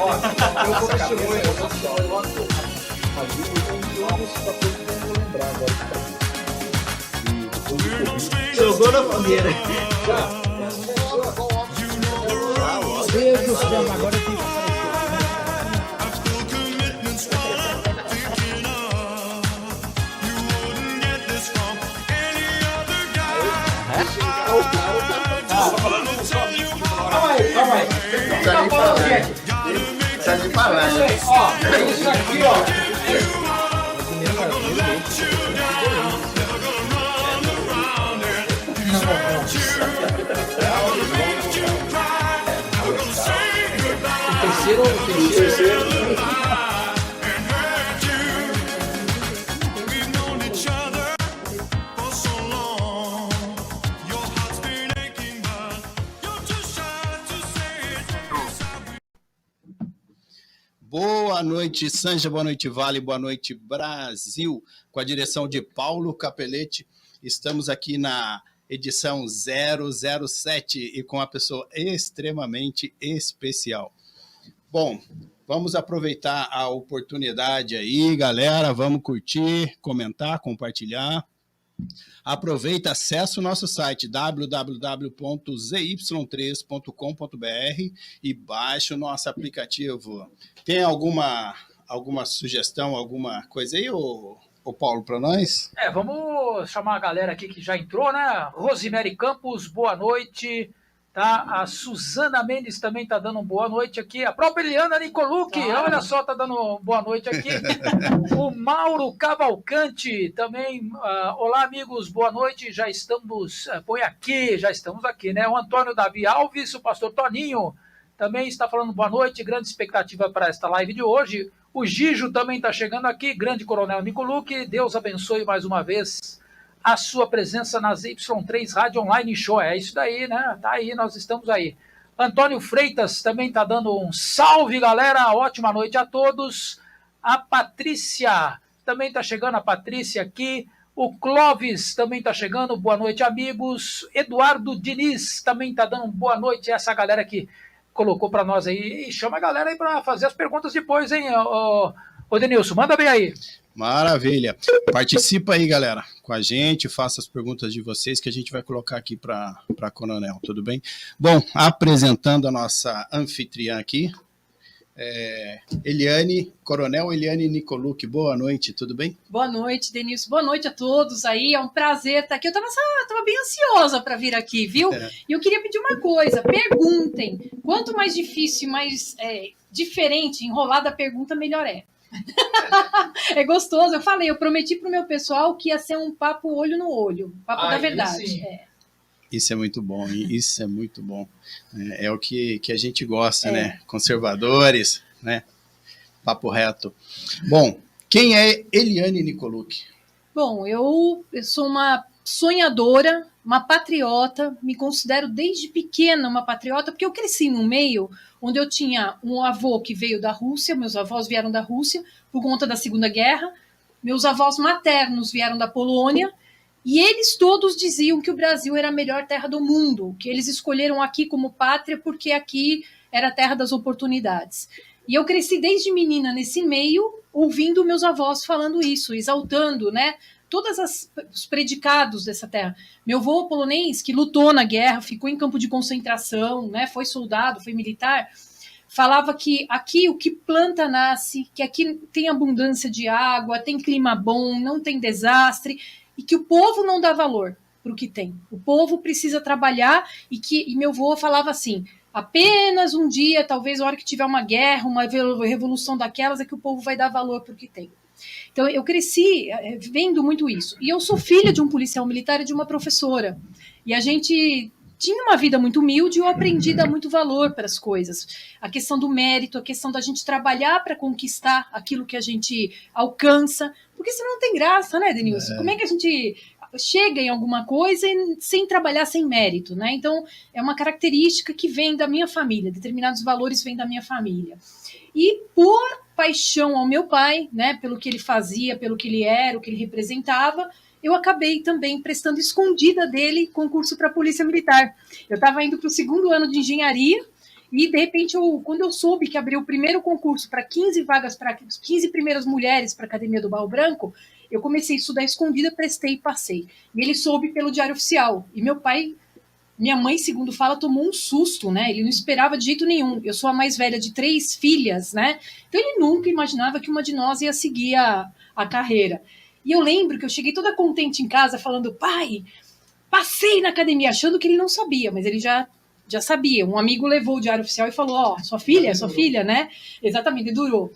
Eu vou testemunho, Jogou na fogueira. Deus do céu, agora eu tenho que aparecer. Calma aí. Tá de parar. Ó, isso aqui, ó. O terceiro. Boa noite, Sanja, boa noite, Vale, boa noite, Brasil, com a direção de Paulo Capelletti. Estamos aqui na edição 007 e com uma pessoa extremamente especial. Bom, vamos aproveitar a oportunidade aí, galera, vamos curtir, comentar, compartilhar. Aproveita, acessa o nosso site www.zy3.com.br e baixa o nosso aplicativo. Tem alguma sugestão, alguma coisa aí, ô Paulo, para nós? Vamos chamar a galera aqui que já entrou, né? Rosemary Campos, boa noite. Tá? A Suzana Mendes também está dando boa noite aqui. A própria Eliana Nicolucci, olha só, está dando boa noite aqui. O Mauro Cavalcante também. Olá, amigos, boa noite. Já estamos aqui, né? O Antônio Davi Alves, o pastor Toninho, também está falando boa noite. Grande expectativa para esta live de hoje. O Gijo também está chegando aqui. Grande Coronel Nicolucci, Deus abençoe mais uma vez a sua presença nas Y3 Rádio Online Show. É isso daí, né? Tá aí, nós estamos aí. Antônio Freitas também tá dando um salve, galera. Ótima noite a todos. A Patrícia também tá chegando, a Patrícia aqui. O Clóvis também tá chegando. Boa noite, amigos. Eduardo Diniz também tá dando boa noite. Essa galera que colocou para nós aí. E chama a galera aí para fazer as perguntas depois, hein? Ô Denilson, manda bem aí. Maravilha. Participa aí, galera, com a gente, faça as perguntas de vocês que a gente vai colocar aqui para Coronel, tudo bem? Bom, apresentando a nossa anfitriã aqui, Coronel Eliane Nicolucci, boa noite, tudo bem? Boa noite, Denilson, boa noite a todos aí, é um prazer estar aqui. Eu estava bem ansiosa para vir aqui, viu? E eu queria pedir uma coisa, perguntem, quanto mais difícil, mais diferente, enrolada a pergunta, melhor é. É gostoso, eu prometi pro meu pessoal que ia ser um papo olho no olho, papo da verdade. Isso é muito bom, isso é muito bom. É o que a gente gosta, né? Conservadores, né? Papo reto. Bom, quem é Eliane Nicolucci? Bom, eu sou uma sonhadora, uma patriota, me considero desde pequena uma patriota, porque eu cresci num meio onde eu tinha um avô que veio da Rússia, meus avós vieram da Rússia por conta da Segunda Guerra, meus avós maternos vieram da Polônia, e eles todos diziam que o Brasil era a melhor terra do mundo, que eles escolheram aqui como pátria porque aqui era a terra das oportunidades. E eu cresci desde menina nesse meio, ouvindo meus avós falando isso, exaltando, né, todos os predicados dessa terra. Meu avô polonês, que lutou na guerra, ficou em campo de concentração, né, foi soldado, foi militar, falava que aqui o que planta nasce, que aqui tem abundância de água, tem clima bom, não tem desastre, e que o povo não dá valor para o que tem. O povo precisa trabalhar, e meu avô falava assim, apenas um dia, talvez a hora que tiver uma guerra, uma revolução daquelas, é que o povo vai dar valor para o que tem. Então, eu cresci vendo muito isso. E eu sou filha de um policial militar e de uma professora. E a gente tinha uma vida muito humilde e eu aprendi a dar muito valor para as coisas. A questão do mérito, a questão da gente trabalhar para conquistar aquilo que a gente alcança. Porque senão não tem graça, né, Denilson? Como é que a gente chega em alguma coisa sem trabalhar, sem mérito, né? Então, é uma característica que vem da minha família. Determinados valores vêm da minha família. E por paixão ao meu pai, né, pelo que ele fazia, pelo que ele era, o que ele representava, eu acabei também prestando escondida dele concurso para a Polícia Militar. Eu estava indo para o 2º ano de engenharia E, de repente, quando eu soube que abriu o primeiro concurso para 15 vagas, para 15 primeiras mulheres para a Academia do Barro Branco, eu comecei a estudar escondida, prestei e passei. E ele soube pelo Diário Oficial. E minha mãe, segundo fala, tomou um susto, né? Ele não esperava de jeito nenhum. Eu sou a mais velha de 3 filhas, né? Então ele nunca imaginava que uma de nós ia seguir a carreira. E eu lembro que eu cheguei toda contente em casa, falando, pai, passei na academia, achando que ele não sabia, mas ele já sabia. Um amigo levou o Diário Oficial e falou, ó, sua filha, né? Exatamente, durou.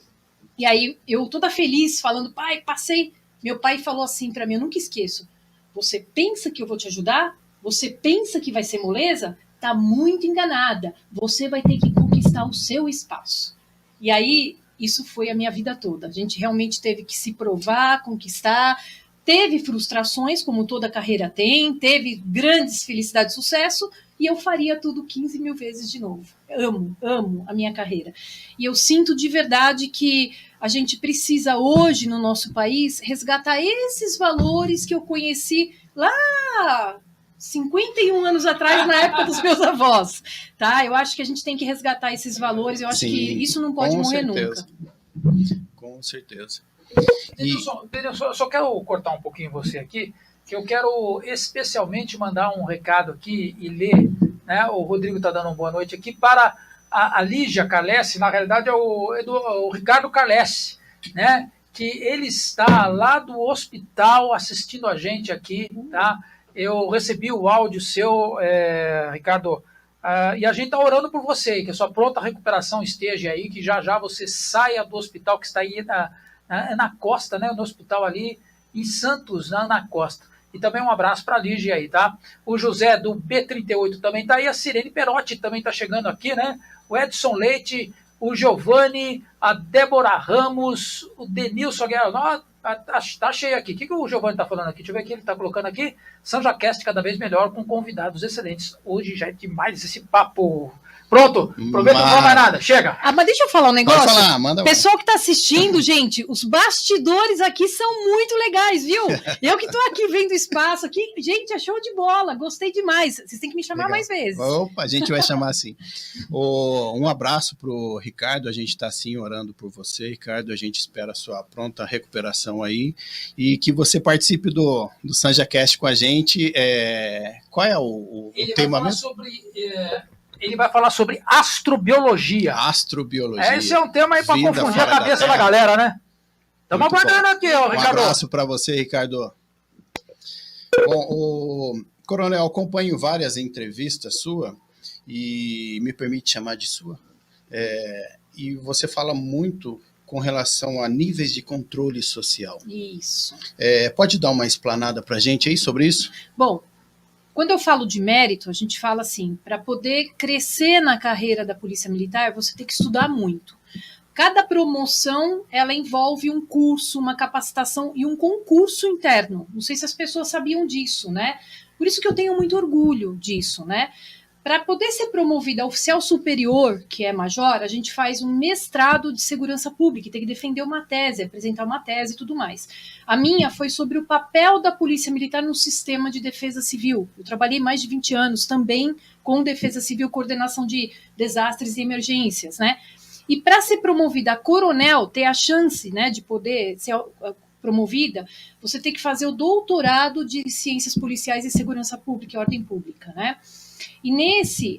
E aí eu toda feliz, falando, pai, passei. Meu pai falou assim para mim, eu nunca esqueço, você pensa que eu vou te ajudar? Você pensa que vai ser moleza? Tá muito enganada. Você vai ter que conquistar o seu espaço. E aí, isso foi a minha vida toda. A gente realmente teve que se provar, conquistar. Teve frustrações, como toda carreira tem. Teve grandes felicidades e sucesso. E eu faria tudo 15 mil vezes de novo. Amo a minha carreira. E eu sinto de verdade que a gente precisa hoje, no nosso país, resgatar esses valores que eu conheci lá 51 anos atrás, na época dos meus avós, tá? Eu acho que a gente tem que resgatar esses valores, eu acho que isso não pode morrer nunca. Com certeza. Eu só quero cortar um pouquinho você aqui, que eu quero especialmente mandar um recado aqui e ler, né? O Rodrigo está dando uma boa noite aqui para a Lígia Calesse, na realidade é o Ricardo Calesse, né? Que ele está lá do hospital assistindo a gente aqui, tá? Eu recebi o áudio seu, Ricardo, e a gente está orando por você, que a sua pronta recuperação esteja aí, que já você saia do hospital que está aí na costa, né, no hospital ali em Santos, na costa. E também um abraço para a Lígia aí, tá? O José do B38 também está aí, a Sirene Perotti também está chegando aqui, né? O Edson Leite, o Giovanni, a Débora Ramos, o Denilson Guerra. Tá cheio aqui. O que o Giovanni tá falando aqui? Deixa eu ver o que ele tá colocando aqui. SanjaCast cada vez melhor, com convidados excelentes. Hoje já é demais esse papo. Pronto, prometo não falar mais nada. Chega. Mas deixa eu falar um negócio. Pode falar, manda. Pessoal que tá assistindo, gente, os bastidores aqui são muito legais, viu? Eu que tô aqui vendo o espaço aqui, gente, é show de bola. Gostei demais. Vocês têm que me chamar mais vezes. Opa, a gente vai chamar assim. Um abraço pro Ricardo. A gente tá assim orando por você, Ricardo. A gente espera a sua pronta recuperação aí e que você participe do SanjaCast com a gente. Qual é o tema mesmo? Ele vai falar sobre astrobiologia. Astrobiologia. Esse é um tema aí para confundir a cabeça da galera, né? Estamos aguardando aqui, Ricardo. Um abraço para você, Ricardo. Bom, Coronel, acompanho várias entrevistas sua e me permite chamar de sua. E você fala muito com relação a níveis de controle social. Isso. Pode dar uma explanada para a gente aí sobre isso? Bom, quando eu falo de mérito, a gente fala assim, para poder crescer na carreira da Polícia Militar, você tem que estudar muito. Cada promoção, ela envolve um curso, uma capacitação e um concurso interno. Não sei se as pessoas sabiam disso, né? Por isso que eu tenho muito orgulho disso, né? Para poder ser promovida a oficial superior, que é major, a gente faz um mestrado de segurança pública, tem que defender uma tese, apresentar uma tese e tudo mais. A minha foi sobre o papel da Polícia Militar no sistema de defesa civil. Eu trabalhei mais de 20 anos também com defesa civil, coordenação de desastres e emergências, né? E para ser promovida a coronel, ter a chance, né, de poder ser promovida, você tem que fazer o doutorado de ciências policiais e segurança pública e ordem pública, né? E nesse,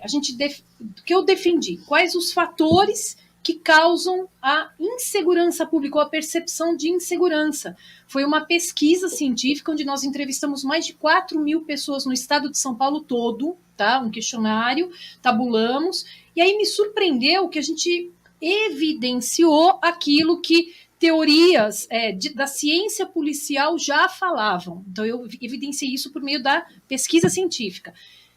que eu defendi, quais os fatores que causam a insegurança pública ou a percepção de insegurança. Foi uma pesquisa científica onde nós entrevistamos mais de 4.000 pessoas no estado de São Paulo todo, tá? Um questionário, tabulamos, e aí me surpreendeu que a gente evidenciou aquilo que teorias da ciência policial já falavam. Então eu evidenciei isso por meio da pesquisa científica,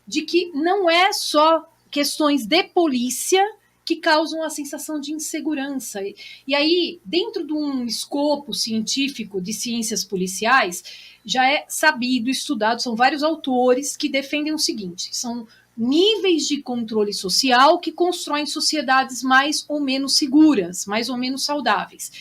de que não é só questões de polícia que causam a sensação de insegurança. E aí, dentro de um escopo científico de ciências policiais, já é sabido, estudado, são vários autores que defendem o seguinte, são níveis de controle social que constroem sociedades mais ou menos seguras, mais ou menos saudáveis.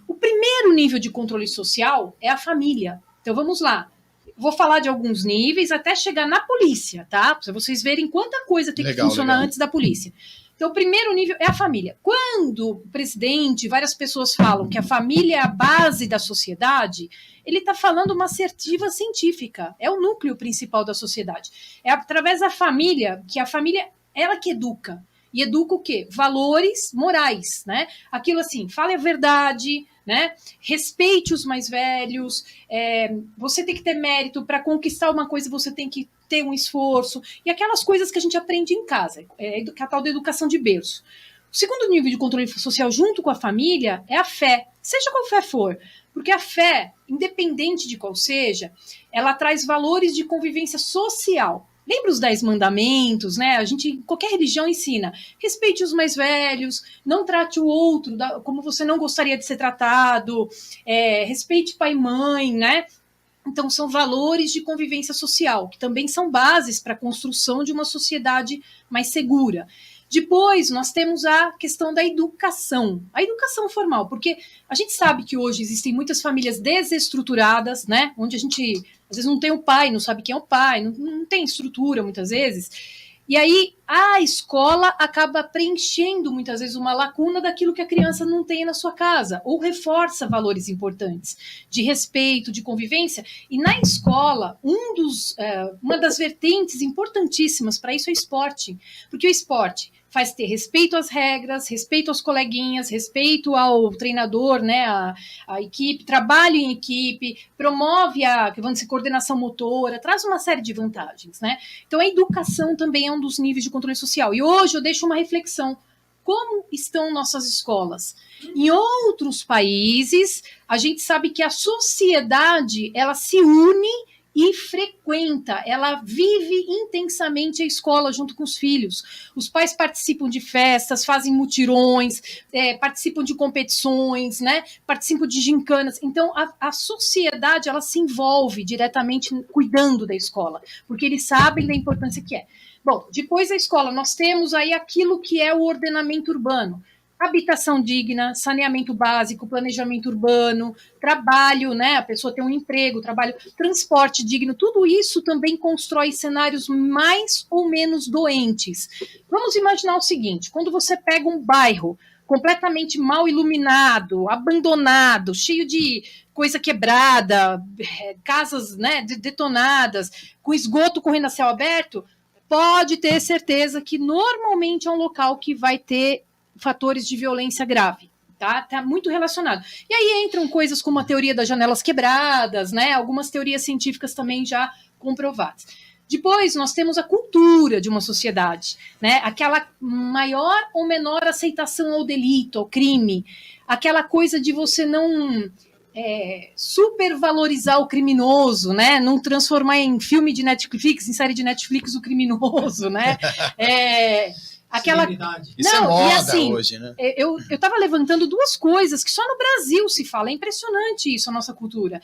O primeiro nível de controle social é a família. Então, vamos lá. Vou falar de alguns níveis até chegar na polícia, tá? Para vocês verem quanta coisa tem que funcionar antes da polícia. Então, o primeiro nível é a família. Quando o presidente, várias pessoas falam que a família é a base da sociedade, ele está falando uma assertiva científica. É o núcleo principal da sociedade. É através da família, que a família, ela que educa. E educa o quê? Valores morais, né? Aquilo assim, fale a verdade, né? Respeite os mais velhos, você tem que ter mérito para conquistar uma coisa, você tem que ter um esforço, e aquelas coisas que a gente aprende em casa, a tal da educação de berço. O segundo nível de controle social junto com a família é a fé, seja qual fé for, porque a fé, independente de qual seja, ela traz valores de convivência social. Lembra os 10 mandamentos, né? A gente, qualquer religião ensina, respeite os mais velhos, não trate o outro como você não gostaria de ser tratado, respeite pai e mãe, né? Então, são valores de convivência social, que também são bases para a construção de uma sociedade mais segura. Depois, nós temos a questão da educação, a educação formal, porque a gente sabe que hoje existem muitas famílias desestruturadas, né? Onde a gente, às vezes, não tem o pai, não sabe quem é o pai, não tem estrutura, muitas vezes. E aí, a escola acaba preenchendo, muitas vezes, uma lacuna daquilo que a criança não tem na sua casa, ou reforça valores importantes de respeito, de convivência. E na escola, uma das vertentes importantíssimas para isso é o esporte, porque o esporte faz ter respeito às regras, respeito aos coleguinhas, respeito ao treinador, né, a equipe, trabalho em equipe, promove vamos dizer, coordenação motora, traz uma série de vantagens, né? Então, a educação também é um dos níveis de controle social. E hoje eu deixo uma reflexão. Como estão nossas escolas? Em outros países, a gente sabe que a sociedade, ela se une e frequenta, ela vive intensamente a escola junto com os filhos. Os pais participam de festas, fazem mutirões, participam de competições, né? Participam de gincanas. Então, a sociedade, ela se envolve diretamente cuidando da escola, porque eles sabem da importância que é. Bom, depois da escola, nós temos aí aquilo que é o ordenamento urbano. Habitação digna, saneamento básico, planejamento urbano, trabalho, né? A pessoa tem um emprego, trabalho, transporte digno, tudo isso também constrói cenários mais ou menos doentes. Vamos imaginar o seguinte: quando você pega um bairro completamente mal iluminado, abandonado, cheio de coisa quebrada, casas, né, detonadas, com esgoto correndo a céu aberto, pode ter certeza que normalmente é um local que vai ter fatores de violência grave, tá? Tá muito relacionado. E aí entram coisas como a teoria das janelas quebradas, né? Algumas teorias científicas também já comprovadas. Depois nós temos a cultura de uma sociedade, né? Aquela maior ou menor aceitação ao delito, ao crime, aquela coisa de você não supervalorizar o criminoso, né? Não transformar em filme de Netflix, em série de Netflix o criminoso, né? Aquela... Isso é moda hoje, né? Eu estava levantando duas coisas que só no Brasil se fala. É impressionante isso, a nossa cultura.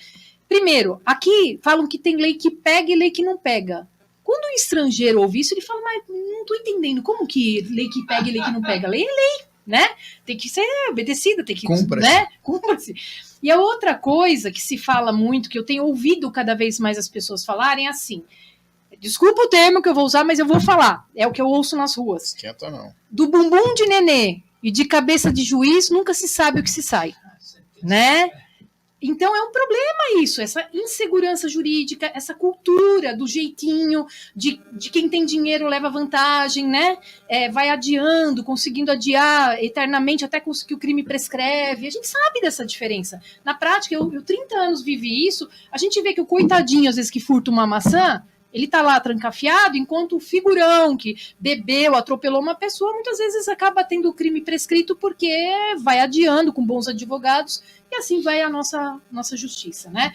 Primeiro, aqui falam que tem lei que pega e lei que não pega. Quando o estrangeiro ouve isso, ele fala, mas não estou entendendo. Como que lei que pega e lei que não pega? Lei é lei, né? Tem que ser obedecida, tem que... Cumpra-se. Né? Cumpra-se. E a outra coisa que se fala muito, que eu tenho ouvido cada vez mais as pessoas falarem, é assim... Desculpa o termo que eu vou usar, mas eu vou falar. É o que eu ouço nas ruas. Esquenta não. Do bumbum de nenê e de cabeça de juiz, nunca se sabe o que se sai. Né? Então é um problema isso, essa insegurança jurídica, essa cultura do jeitinho, de quem tem dinheiro leva vantagem, né? Vai adiando, conseguindo adiar eternamente até que o crime prescreve. A gente sabe dessa diferença. Na prática, eu 30 anos vivi isso, a gente vê que o coitadinho, às vezes, que furta uma maçã, ele tá lá trancafiado, enquanto o figurão que bebeu, atropelou uma pessoa, muitas vezes acaba tendo o crime prescrito porque vai adiando com bons advogados e assim vai a nossa justiça, né?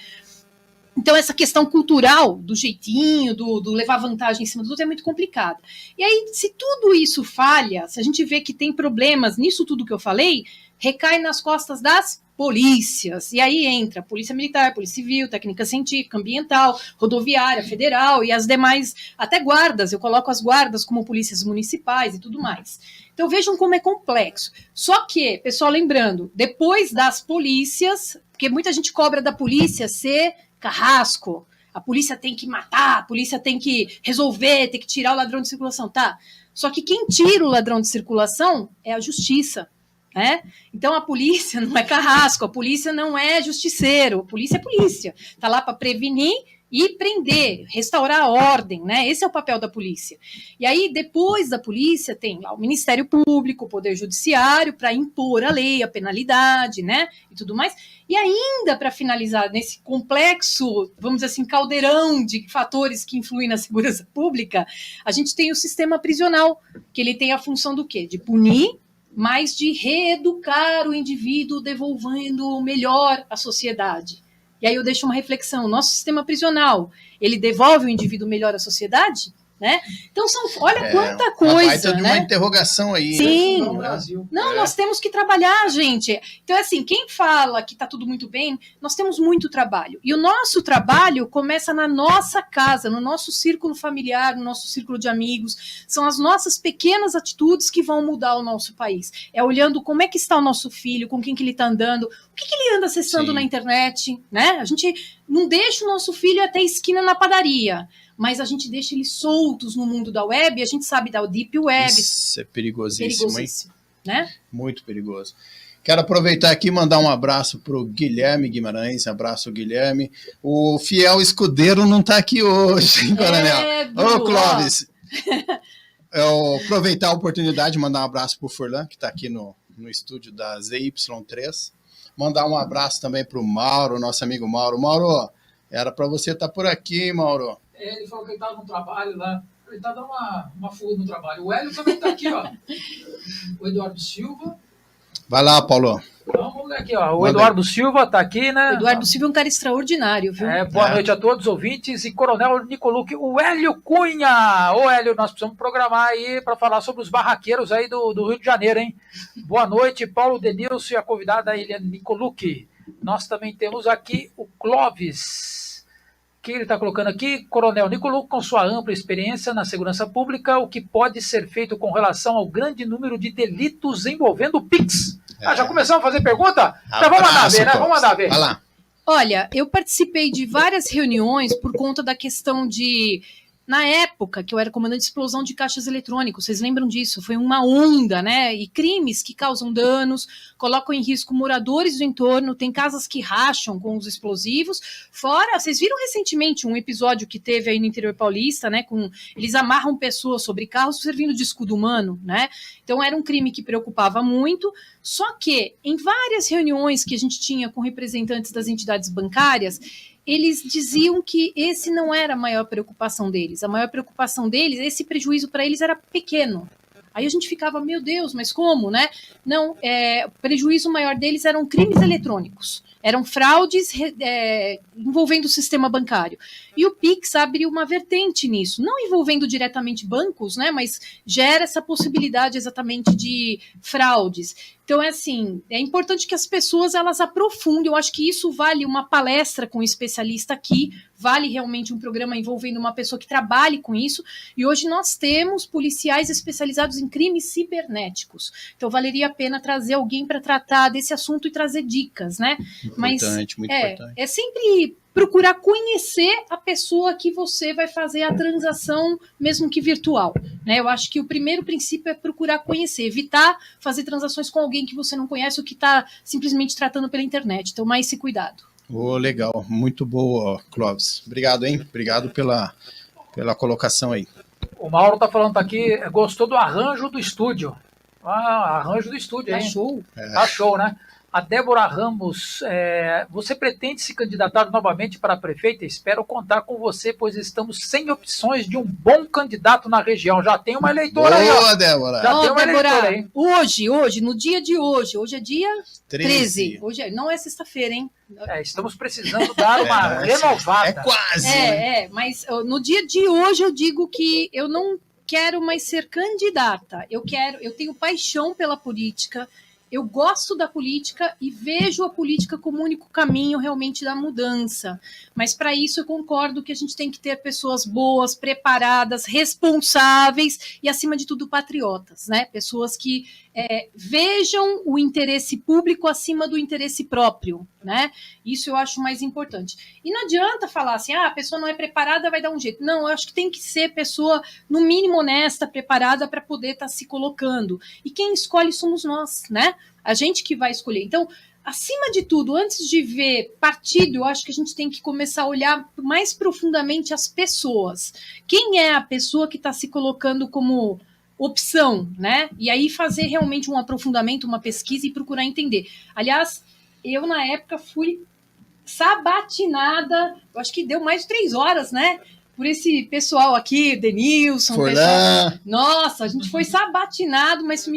Então essa questão cultural do jeitinho, do levar vantagem em cima do outro é muito complicada. E aí, se tudo isso falha, se a gente vê que tem problemas nisso tudo que eu falei, recai nas costas das polícias, e aí entra Polícia Militar, Polícia Civil, Técnica Científica, Ambiental, Rodoviária, Federal e as demais, até guardas, eu coloco as guardas como polícias municipais e tudo mais. Então vejam como é complexo. Só que, pessoal, lembrando, depois das polícias, porque muita gente cobra da polícia ser carrasco, a polícia tem que matar, a polícia tem que resolver, tem que tirar o ladrão de circulação, tá? Só que quem tira o ladrão de circulação é a justiça, né? Então a polícia não é carrasco, a polícia não é justiceiro, a polícia é polícia, tá lá para prevenir e prender, restaurar a ordem, né? Esse é o papel da polícia. E aí, depois da polícia, tem lá o Ministério Público, o Poder Judiciário, para impor a lei, a penalidade, né? E tudo mais. E ainda, para finalizar, nesse complexo, vamos dizer assim, caldeirão de fatores que influem na segurança pública, a gente tem o sistema prisional, que ele tem a função do quê? De punir, mas de reeducar o indivíduo, devolvendo melhor à sociedade. E aí eu deixo uma reflexão, o nosso sistema prisional, ele devolve o indivíduo melhor à sociedade? Né? Então, olha quanta coisa. Baita de uma interrogação aí. Sim. No Brasil. Não, nós temos que trabalhar, gente. Então, assim, quem fala que está tudo muito bem, nós temos muito trabalho. E o nosso trabalho começa na nossa casa, no nosso círculo familiar, no nosso círculo de amigos. São as nossas pequenas atitudes que vão mudar o nosso país. É olhando como é que está o nosso filho, com quem que ele está andando, o que ele anda acessando na internet, né? A gente não deixa o nosso filho até a esquina na padaria, mas a gente deixa eles soltos no mundo da web, e a gente sabe da Deep Web. Isso é perigosíssimo, hein? Né? Muito perigoso. Quero aproveitar aqui e mandar um abraço para o Guilherme Guimarães. Abraço, Guilherme. O fiel escudeiro não está aqui hoje, hein, Coronel? Ô, Clóvis! Eu aproveitar a oportunidade de mandar um abraço para o Furlan, que está aqui no estúdio da ZY3. Mandar um abraço também para o Mauro, nosso amigo Mauro. Mauro, era para você estar por aqui, hein, Mauro? Ele falou que ele estava no trabalho lá. Ele está dando uma fuga no trabalho. O Hélio também está aqui, ó. O Eduardo Silva. Vai lá, Paulo. Então, vamos ver aqui, ó. O Eduardo Silva está aqui, né? O Eduardo Silva é um cara extraordinário, viu? Boa noite a todos os ouvintes. E Coronel Nicolucci, o Hélio Cunha. Ô, Hélio, nós precisamos programar aí para falar sobre os barraqueiros aí do Rio de Janeiro, hein? Boa noite, Paulo Denilson e a convidada Eliane Nicolucci. Nós também temos aqui o Clóvis, que ele está colocando aqui, Coronel Nicolucci, com sua ampla experiência na segurança pública, o que pode ser feito com relação ao grande número de delitos envolvendo o PIX? Já começamos a fazer pergunta? Então vamos mandar ver, né? Vamos mandar ver. Vai lá. Olha, eu participei de várias reuniões por conta da questão de... Na época que eu era comandante de explosão de caixas eletrônicos, vocês lembram disso? Foi uma onda, né? E crimes que causam danos, colocam em risco moradores do entorno, tem casas que racham com os explosivos. Fora, vocês viram recentemente um episódio que teve aí no interior paulista, né? Eles amarram pessoas sobre carros servindo de escudo humano, né? Então era um crime que preocupava muito. Só que em várias reuniões que a gente tinha com representantes das entidades bancárias, eles diziam que esse não era a maior preocupação deles. A maior preocupação deles, esse prejuízo para eles era pequeno. Aí a gente ficava, meu Deus, mas como, né? Não, o prejuízo maior deles eram crimes eletrônicos. Eram fraudes envolvendo o sistema bancário. E o PIX abre uma vertente nisso, não envolvendo diretamente bancos, né, mas gera essa possibilidade exatamente de fraudes. Então, é importante que as pessoas elas aprofundem. Eu acho que isso vale uma palestra com um especialista aqui, vale realmente um programa envolvendo uma pessoa que trabalhe com isso. E hoje nós temos policiais especializados em crimes cibernéticos. Então, valeria a pena trazer alguém para tratar desse assunto e trazer dicas, né? Importante, muito importante. É sempre procurar conhecer a pessoa que você vai fazer a transação, mesmo que virtual, né? Eu acho que o primeiro princípio é procurar conhecer, evitar fazer transações com alguém que você não conhece ou que está simplesmente tratando pela internet. Então, mais esse cuidado. Legal, muito boa, Clóvis. Obrigado, hein? Obrigado pela colocação aí. O Mauro está falando aqui, gostou do arranjo do estúdio. Arranjo do estúdio, hein? Tá show. Tá show, né? A Débora Ramos, você pretende se candidatar novamente para prefeita? Espero contar com você, pois estamos sem opções de um bom candidato na região. Já tem uma eleitora aí, ó. Boa, Débora. Já tem uma eleitora aí. Hoje, no dia de hoje é dia 13. Hoje não é sexta-feira, hein? Estamos precisando dar uma renovada. É quase. Mas no dia de hoje eu digo que eu não quero mais ser candidata. Eu tenho paixão pela política. Eu gosto da política e vejo a política como o único caminho realmente da mudança. Mas para isso eu concordo que a gente tem que ter pessoas boas, preparadas, responsáveis e, acima de tudo, patriotas, né? Pessoas que vejam o interesse público acima do interesse próprio, né? Isso eu acho mais importante. E não adianta falar assim, a pessoa não é preparada, vai dar um jeito. Não, eu acho que tem que ser pessoa, no mínimo, honesta, preparada para poder estar se colocando. E quem escolhe somos nós, né? A gente que vai escolher. Então, acima de tudo, antes de ver partido, eu acho que a gente tem que começar a olhar mais profundamente as pessoas. Quem é a pessoa que está se colocando como opção, né? E aí fazer realmente um aprofundamento, uma pesquisa e procurar entender. Aliás, eu na época fui sabatinada, eu acho que deu mais de 3 horas, né? Por esse pessoal aqui, Denilson, pessoal. Nossa, a gente foi sabatinado, mas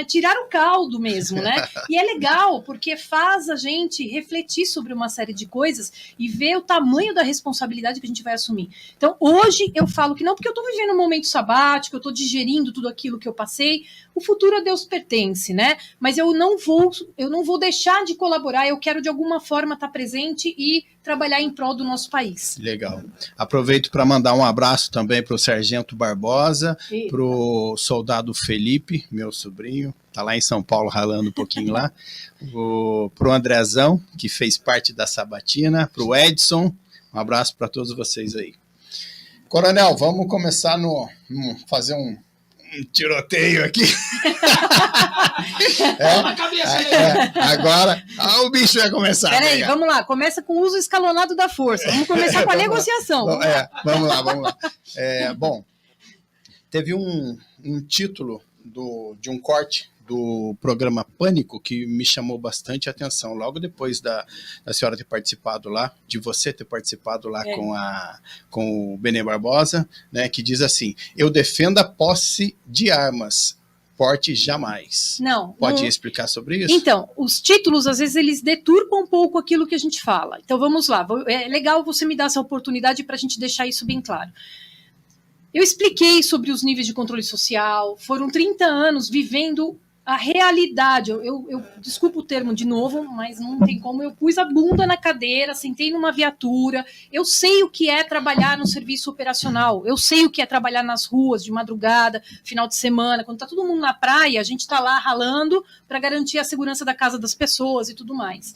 tiraram o caldo mesmo, né? E é legal, porque faz a gente refletir sobre uma série de coisas e ver o tamanho da responsabilidade que a gente vai assumir. Então, hoje eu falo que não, porque eu estou vivendo um momento sabático, eu estou digerindo tudo aquilo que eu passei. O futuro a Deus pertence, né? Mas eu não vou deixar de colaborar, eu quero de alguma forma estar presente e trabalhar em prol do nosso país. Legal. Aproveito para mandar um abraço também para o Sargento Barbosa, para o soldado Felipe, meu sobrinho, está lá em São Paulo ralando um pouquinho lá, para o Andrezão, que fez parte da sabatina, para o Edson, um abraço para todos vocês aí. Coronel, vamos começar fazer um tiroteio aqui. Agora, o bicho vai começar. Peraí, vamos lá. Começa com o uso escalonado da força. Vamos começar com a negociação. Vamos lá. Bom, teve um título de um corte do programa Pânico que me chamou bastante atenção, logo depois da senhora ter participado lá, de você ter participado lá com o Benê Barbosa, né, que diz assim: eu defendo a posse de armas, porte jamais. Não. Pode explicar sobre isso? Então, os títulos, às vezes, eles deturpam um pouco aquilo que a gente fala. Então, vamos lá. É legal você me dar essa oportunidade para a gente deixar isso bem claro. Eu expliquei sobre os níveis de controle social, foram 30 anos vivendo a realidade. Eu desculpa o termo de novo, mas não tem como. Eu pus a bunda na cadeira, sentei numa viatura. Eu sei o que é trabalhar no serviço operacional. Eu sei o que é trabalhar nas ruas de madrugada, final de semana, quando tá todo mundo na praia, a gente tá lá ralando para garantir a segurança da casa das pessoas e tudo mais.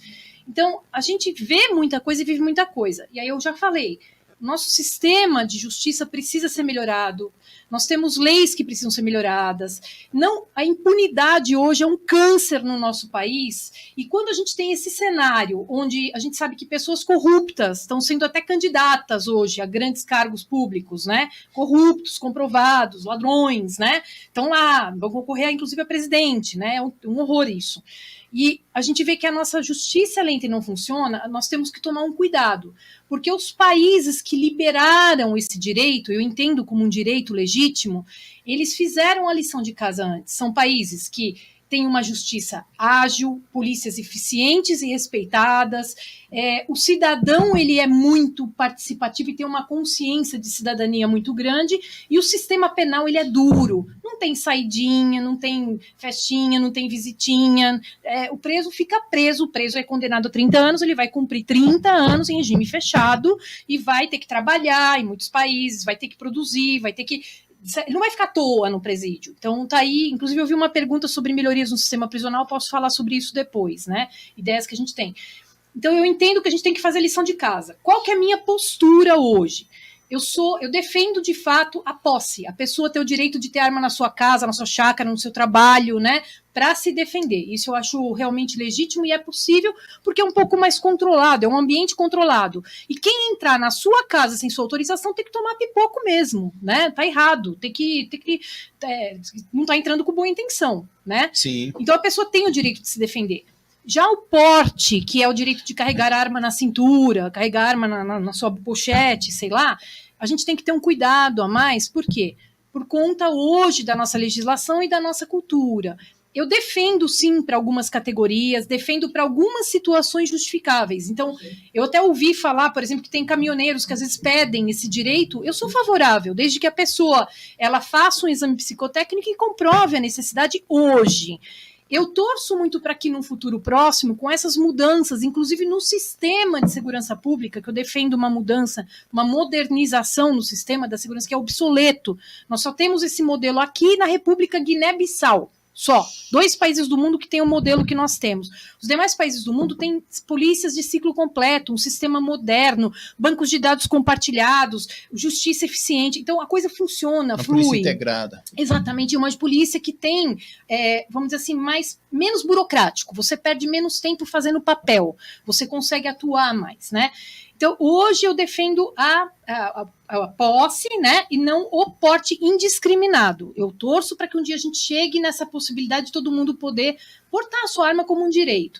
Então, a gente vê muita coisa e vive muita coisa. E aí eu já falei, nosso sistema de justiça precisa ser melhorado. Nós temos leis que precisam ser melhoradas. Não, a impunidade hoje é um câncer no nosso país. E quando a gente tem esse cenário, onde a gente sabe que pessoas corruptas estão sendo até candidatas hoje a grandes cargos públicos, né? Corruptos, comprovados, ladrões, né? Estão lá, vão concorrer, inclusive, a presidente, né? É um horror isso. E a gente vê que a nossa justiça lenta e não funciona, nós temos que tomar um cuidado, porque os países que liberaram esse direito, eu entendo como um direito legítimo, eles fizeram a lição de casa antes. São países que têm uma justiça ágil, polícias eficientes e respeitadas, o cidadão ele é muito participativo e tem uma consciência de cidadania muito grande, e o sistema penal ele é duro, não tem saidinha, não tem festinha, não tem visitinha, o preso fica preso, o preso é condenado a 30 anos, ele vai cumprir 30 anos em regime fechado e vai ter que trabalhar em muitos países, vai ter que produzir, vai ter que... Ele não vai ficar à toa no presídio. Então tá aí, inclusive eu vi uma pergunta sobre melhorias no sistema prisional, posso falar sobre isso depois, né? Ideias que a gente tem. Então eu entendo que a gente tem que fazer lição de casa. Qual que é a minha postura hoje? Eu defendo de fato a posse, a pessoa ter o direito de ter arma na sua casa, na sua chácara, no seu trabalho, né, para se defender. Isso eu acho realmente legítimo e é possível porque é um pouco mais controlado, é um ambiente controlado. E quem entrar na sua casa sem sua autorização tem que tomar pipoco mesmo, né? Tá errado, não tá entrando com boa intenção, né? Sim. Então a pessoa tem o direito de se defender. Já o porte, que é o direito de carregar arma na cintura, carregar arma na sua pochete, sei lá, a gente tem que ter um cuidado a mais. Por quê? Por conta hoje da nossa legislação e da nossa cultura. Eu defendo, sim, para algumas categorias, defendo para algumas situações justificáveis. Então, eu até ouvi falar, por exemplo, que tem caminhoneiros que às vezes pedem esse direito. Eu sou favorável, desde que a pessoa ela faça um exame psicotécnico e comprove a necessidade hoje. Eu torço muito para que, num futuro próximo, com essas mudanças, inclusive no sistema de segurança pública, que eu defendo uma mudança, uma modernização no sistema da segurança, que é obsoleto. Nós só temos esse modelo aqui na República Guiné-Bissau. Só. 2 países do mundo que tem o modelo que nós temos. Os demais países do mundo têm polícias de ciclo completo, um sistema moderno, bancos de dados compartilhados, justiça eficiente. Então, a coisa funciona, flui. Polícia integrada. Exatamente, uma polícia que tem, vamos dizer assim, menos burocrático. Você perde menos tempo fazendo papel. Você consegue atuar mais, né? Então, hoje eu defendo a posse, né, e não o porte indiscriminado. Eu torço para que um dia a gente chegue nessa possibilidade de todo mundo poder portar a sua arma como um direito.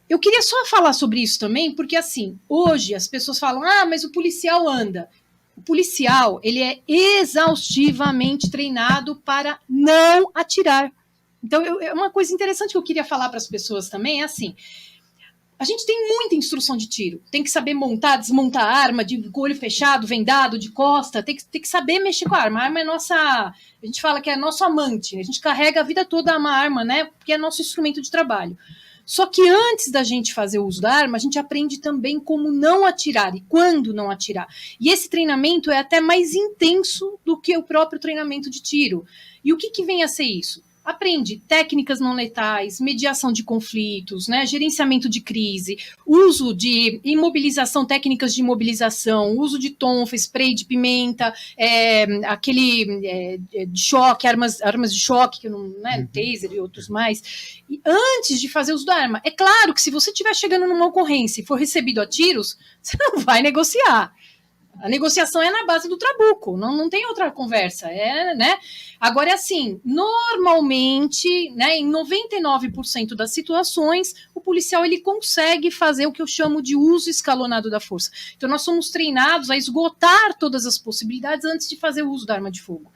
Eu queria só falar sobre isso também, porque assim, hoje as pessoas falam, mas o policial anda. O policial, ele é exaustivamente treinado para não atirar. Então, uma coisa interessante que eu queria falar para as pessoas também é assim, a gente tem muita instrução de tiro. Tem que saber montar, desmontar a arma, de olho fechado, vendado, de costa. Tem que saber mexer com a arma. A arma é nossa... A gente fala que é nosso amante. A gente carrega a vida toda uma arma, né? Porque é nosso instrumento de trabalho. Só que antes da gente fazer o uso da arma, a gente aprende também como não atirar e quando não atirar. E esse treinamento é até mais intenso do que o próprio treinamento de tiro. E o que vem a ser isso? Aprende técnicas não letais, mediação de conflitos, né, gerenciamento de crise, uso de imobilização, técnicas de imobilização, uso de tonfa, spray de pimenta, de choque, armas de choque, que não, né, taser e outros mais. E antes de fazer uso da arma, é claro que se você estiver chegando numa ocorrência e for recebido a tiros, você não vai negociar. A negociação é na base do trabuco, não tem outra conversa, né? Agora, é assim, normalmente, né, em 99% das situações, o policial ele consegue fazer o que eu chamo de uso escalonado da força. Então, nós somos treinados a esgotar todas as possibilidades antes de fazer o uso da arma de fogo.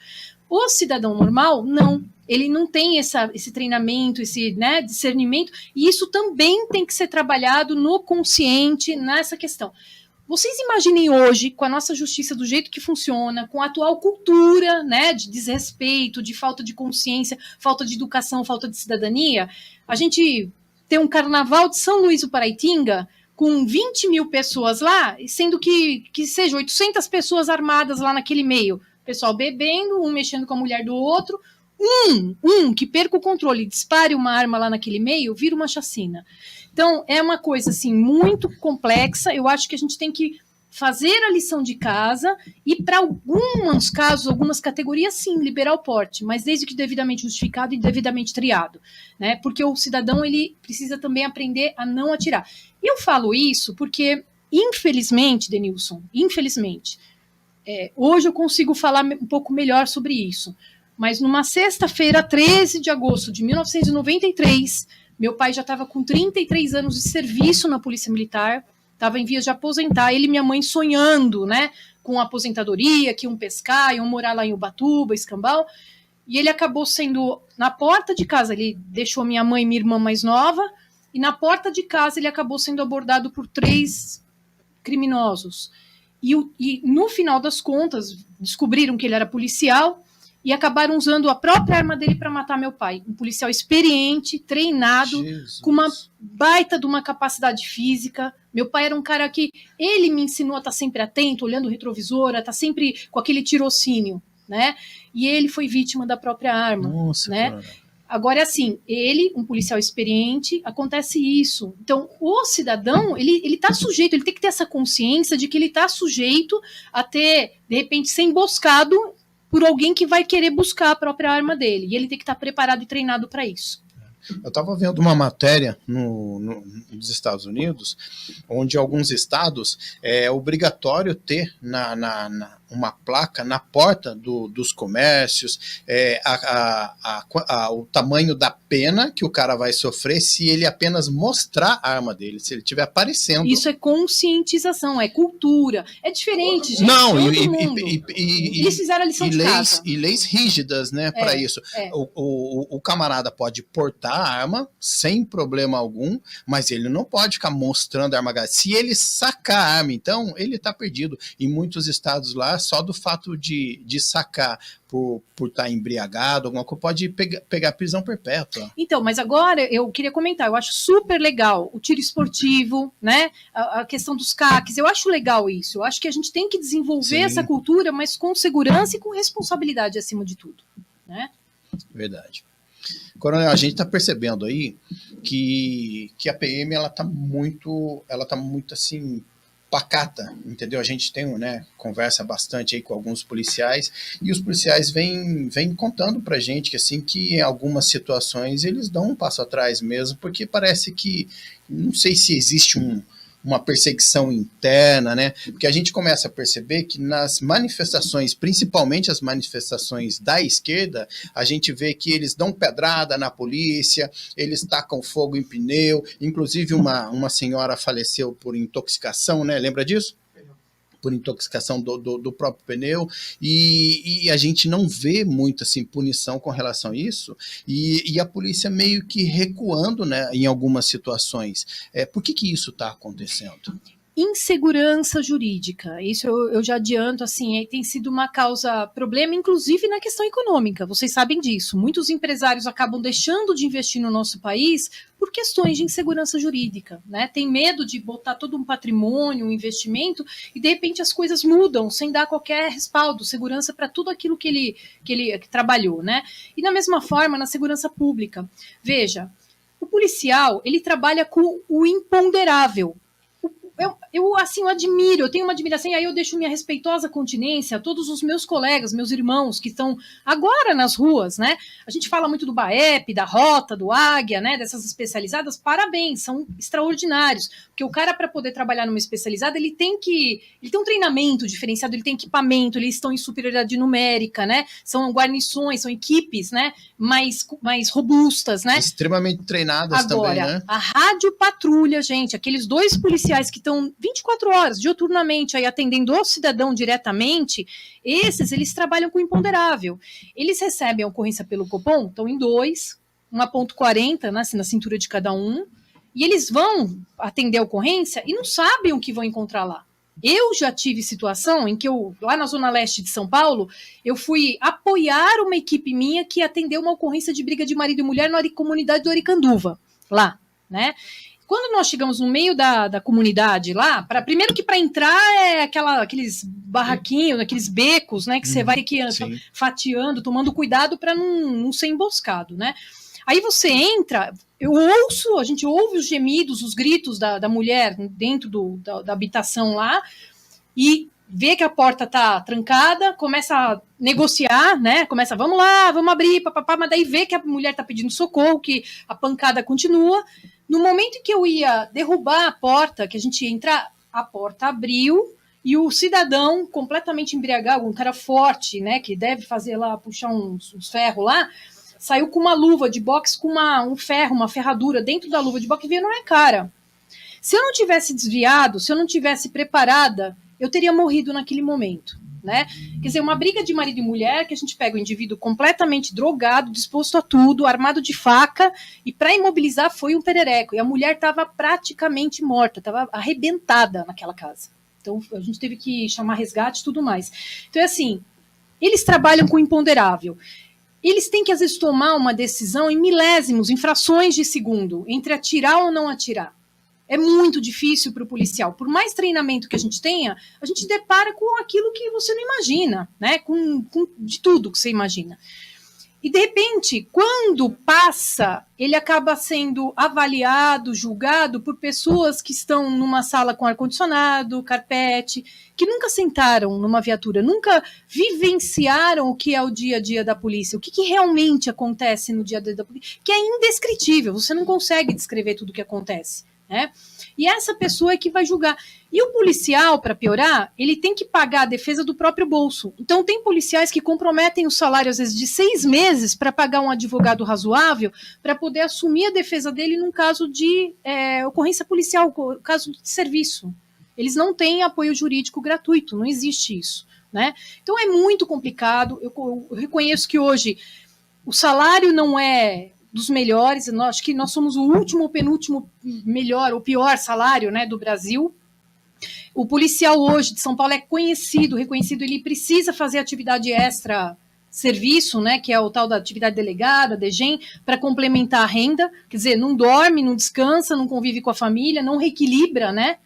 O cidadão normal, não. Ele não tem esse treinamento, esse, né, discernimento, e isso também tem que ser trabalhado no consciente, nessa questão. Vocês imaginem hoje, com a nossa justiça do jeito que funciona, com a atual cultura, né, de desrespeito, de falta de consciência, falta de educação, falta de cidadania, a gente tem um carnaval de São Luís do Paraitinga com 20 mil pessoas lá, sendo que seja 800 pessoas armadas lá naquele meio. O pessoal bebendo, um mexendo com a mulher do outro, que perca o controle, dispare uma arma lá naquele meio, vira uma chacina. Então, é uma coisa, assim, muito complexa. Eu acho que a gente tem que fazer a lição de casa e, para alguns casos, algumas categorias, sim, liberar o porte, mas desde que devidamente justificado e devidamente triado, né? Porque o cidadão, ele precisa também aprender a não atirar. E eu falo isso porque, infelizmente, Denilson, hoje eu consigo falar um pouco melhor sobre isso, mas numa sexta-feira, 13 de agosto de 1993... Meu pai já estava com 33 anos de serviço na Polícia Militar, estava em vias de aposentar, ele e minha mãe sonhando, né, com aposentadoria, que iam pescar, iam morar lá em Ubatuba, Escambau, e ele acabou sendo, na porta de casa, ele deixou minha mãe e minha irmã mais nova, e na porta de casa ele acabou sendo abordado por 3 criminosos. E no final das contas, descobriram que ele era policial, e acabaram usando a própria arma dele para matar meu pai. Um policial experiente, treinado, Jesus, com uma baita de uma capacidade física. Meu pai era um cara que ele me ensinou a estar sempre atento, olhando o retrovisor, a estar sempre com aquele tirocínio, né? E ele foi vítima da própria arma. Nossa, né? Cara. Agora, assim, ele, um policial experiente, acontece isso. Então, o cidadão, ele tá sujeito, ele tem que ter essa consciência de que ele está sujeito a ter, de repente, ser emboscado por alguém que vai querer buscar a própria arma dele. E ele tem que estar preparado e treinado para isso. Eu estava vendo uma matéria nos Estados Unidos, onde alguns estados é obrigatório ter uma placa na porta dos comércios, o tamanho da pena que o cara vai sofrer se ele apenas mostrar a arma dele, se ele estiver aparecendo. Isso é conscientização, é cultura, é diferente, gente. Não, eles fizeram a lição de casa. E leis rígidas, né, para isso. O camarada pode portar a arma sem problema algum, mas ele não pode ficar mostrando a arma. Se ele sacar a arma, então, ele está perdido. Em muitos estados lá, só do fato de sacar por estar embriagado, alguma coisa, pode pegar prisão perpétua. Então, mas agora eu queria comentar, eu acho super legal o tiro esportivo, né? A questão dos CACs, eu acho legal isso. Eu acho que a gente tem que desenvolver essa cultura, mas com segurança e com responsabilidade acima de tudo, né? Verdade. Coronel, a gente está percebendo aí que a PM ela tá muito assim pacata, entendeu? A gente tem, né, conversa bastante aí com alguns policiais e os policiais vêm contando pra gente que assim que em algumas situações eles dão um passo atrás mesmo, porque parece que não sei se existe uma perseguição interna, né? Porque a gente começa a perceber que nas manifestações, principalmente as manifestações da esquerda, a gente vê que eles dão pedrada na polícia, eles tacam fogo em pneu, inclusive uma senhora faleceu por intoxicação, né? Lembra disso? Por intoxicação do próprio pneu, e a gente não vê muito assim, punição com relação a isso, e a polícia meio que recuando, né, em algumas situações. Por que isso está acontecendo? Insegurança jurídica, isso eu já adianto, assim, tem sido uma causa problema, inclusive na questão econômica, vocês sabem disso, muitos empresários acabam deixando de investir no nosso país por questões de insegurança jurídica, né, tem medo de botar todo um patrimônio, um investimento, e de repente as coisas mudam, sem dar qualquer respaldo, segurança para tudo aquilo que ele trabalhou, né, e da mesma forma na segurança pública, veja, o policial, ele trabalha com o imponderável. Eu admiro, eu tenho uma admiração, e aí eu deixo minha respeitosa continência a todos os meus colegas, meus irmãos que estão agora nas ruas, né? A gente fala muito do BAEP, da Rota, do Águia, né? Dessas especializadas, parabéns, são extraordinários, porque o cara, para poder trabalhar numa especializada, ele tem um treinamento diferenciado, ele tem equipamento, eles estão em superioridade numérica, né? São guarnições, são equipes, né? Mais robustas, né? Extremamente treinadas agora, também, né? A rádio patrulha, gente, aqueles 2 policiais que estão 24 horas, diuturnamente, aí atendendo o cidadão diretamente, eles trabalham com imponderável. Eles recebem a ocorrência pelo Copom, estão em 2, 1,40, né, assim, na cintura de cada um, e eles vão atender a ocorrência e não sabem o que vão encontrar lá. Eu já tive situação em que lá na Zona Leste de São Paulo, eu fui apoiar uma equipe minha que atendeu uma ocorrência de briga de marido e mulher na comunidade do Aricanduva, lá, né? Quando nós chegamos no meio da comunidade lá, primeiro que para entrar é aqueles barraquinhos, aqueles becos, né, que você vai aqui fatiando, tomando cuidado para não ser emboscado, né? Aí você entra, a gente ouve os gemidos, os gritos da mulher dentro da habitação lá, e vê que a porta tá trancada, começa a negociar, né? Começa, vamos lá, vamos abrir, papapá, mas daí vê que a mulher tá pedindo socorro, que a pancada continua. No momento em que eu ia derrubar a porta, que a gente ia entrar, a porta abriu e o cidadão, completamente embriagado, um cara forte, né, que deve fazer lá, puxar uns ferros lá, saiu com uma luva de boxe com um ferro, uma ferradura dentro da luva de boxe e veio na minha cara. Se eu não tivesse desviado, se eu não tivesse preparada, eu teria morrido naquele momento. Né? Quer dizer, uma briga de marido e mulher que a gente pega o indivíduo completamente drogado, disposto a tudo, armado de faca, e para imobilizar foi um perereco. E a mulher estava praticamente morta, estava arrebentada naquela casa. Então a gente teve que chamar resgate e tudo mais. Então é assim, eles trabalham com o imponderável. Eles têm que às vezes tomar uma decisão em milésimos, em frações de segundo, entre atirar ou não atirar. É muito difícil para o policial. Por mais treinamento que a gente tenha, a gente depara com aquilo que você não imagina, né? Com de tudo que você imagina. E, de repente, quando passa, ele acaba sendo avaliado, julgado por pessoas que estão numa sala com ar-condicionado, carpete, que nunca sentaram numa viatura, nunca vivenciaram o que é o dia a dia da polícia, o que realmente acontece no dia a dia da polícia, que é indescritível, você não consegue descrever tudo o que acontece. Né? E essa pessoa é que vai julgar. E o policial, para piorar, ele tem que pagar a defesa do próprio bolso. Então tem policiais que comprometem o salário às vezes de 6 meses para pagar um advogado razoável para poder assumir a defesa dele num caso de ocorrência policial, caso de serviço. Eles não têm apoio jurídico gratuito, não existe isso. Né? Então é muito complicado. Eu reconheço que hoje o salário não é dos melhores, acho que nós somos o último ou penúltimo melhor ou pior salário, né, do Brasil. O policial hoje de São Paulo é conhecido, reconhecido, ele precisa fazer atividade extra serviço, né, que é o tal da atividade delegada, DEGEM, para complementar a renda, quer dizer, não dorme, não descansa, não convive com a família, não reequilibra, né.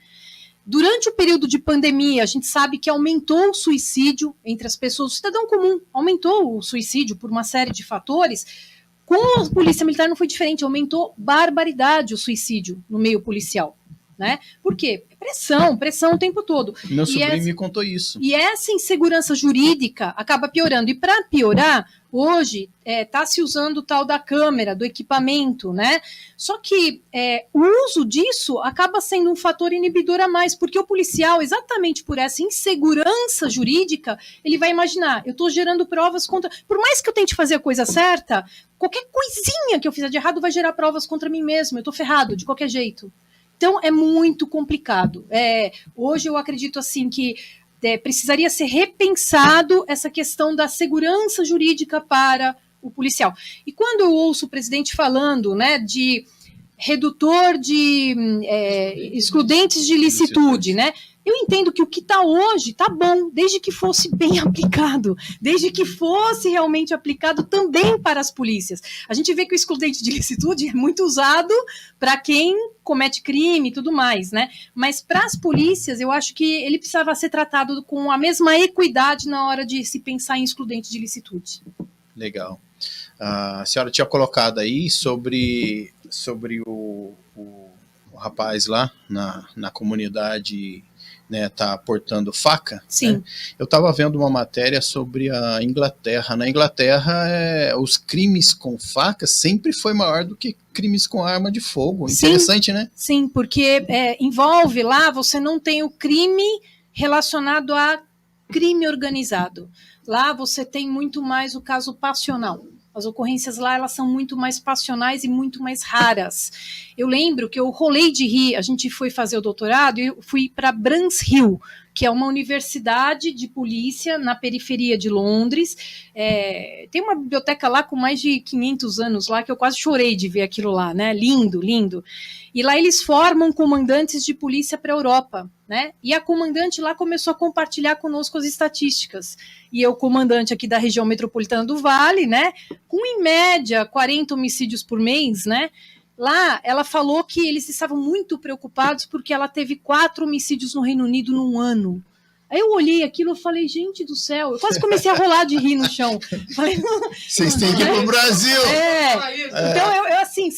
Durante o período de pandemia, a gente sabe que aumentou o suicídio entre as pessoas, o cidadão comum aumentou o suicídio por uma série de fatores. Com a polícia militar não foi diferente, aumentou barbaridade o suicídio no meio policial. Né? Por quê? Pressão o tempo todo. Meu sobrinho me contou isso. E essa insegurança jurídica acaba piorando. E para piorar, hoje está se usando o tal da câmera, do equipamento, né? Só que o uso disso acaba sendo um fator inibidor a mais, porque o policial, exatamente por essa insegurança jurídica, ele vai imaginar, eu estou gerando provas contra... Por mais que eu tente fazer a coisa certa, qualquer coisinha que eu fizer de errado vai gerar provas contra mim mesmo, eu estou ferrado, de qualquer jeito. Então, é muito complicado. Hoje eu acredito assim que precisaria ser repensado essa questão da segurança jurídica para o policial. E quando eu ouço o presidente falando, né, de redutor de excludentes de licitude, né, eu entendo que o que está hoje está bom, desde que fosse bem aplicado, desde que fosse realmente aplicado também para as polícias. A gente vê que o excludente de licitude é muito usado para quem comete crime e tudo mais, né? Mas para as polícias, eu acho que ele precisava ser tratado com a mesma equidade na hora de se pensar em excludente de licitude. Legal. A senhora tinha colocado aí sobre o rapaz lá na comunidade... Né, tá portando faca. Sim. Né? Eu estava vendo uma matéria sobre a Inglaterra. Na Inglaterra, os crimes com faca sempre foi maior do que crimes com arma de fogo. Sim. Interessante, né? Sim, porque envolve lá, você não tem o crime relacionado a crime organizado. Lá você tem muito mais o caso passional. As ocorrências lá, elas são muito mais passionais e muito mais raras. Eu lembro que eu rolei de rir, a gente foi fazer o doutorado e eu fui para Brands Hill, que é uma universidade de polícia na periferia de Londres. Tem uma biblioteca lá com mais de 500 anos lá, que eu quase chorei de ver aquilo lá, né? Lindo, lindo. E lá eles formam comandantes de polícia para a Europa, né? E a comandante lá começou a compartilhar conosco as estatísticas. E eu, comandante aqui da região metropolitana do Vale, né? Com, em média, 40 homicídios por mês, né? Lá, ela falou que eles estavam muito preocupados porque ela teve 4 homicídios no Reino Unido num ano. Aí eu olhei aquilo e falei, gente do céu, eu quase comecei a rolar de rir no chão. Falei, vocês têm que ir pro Brasil. Então, assim,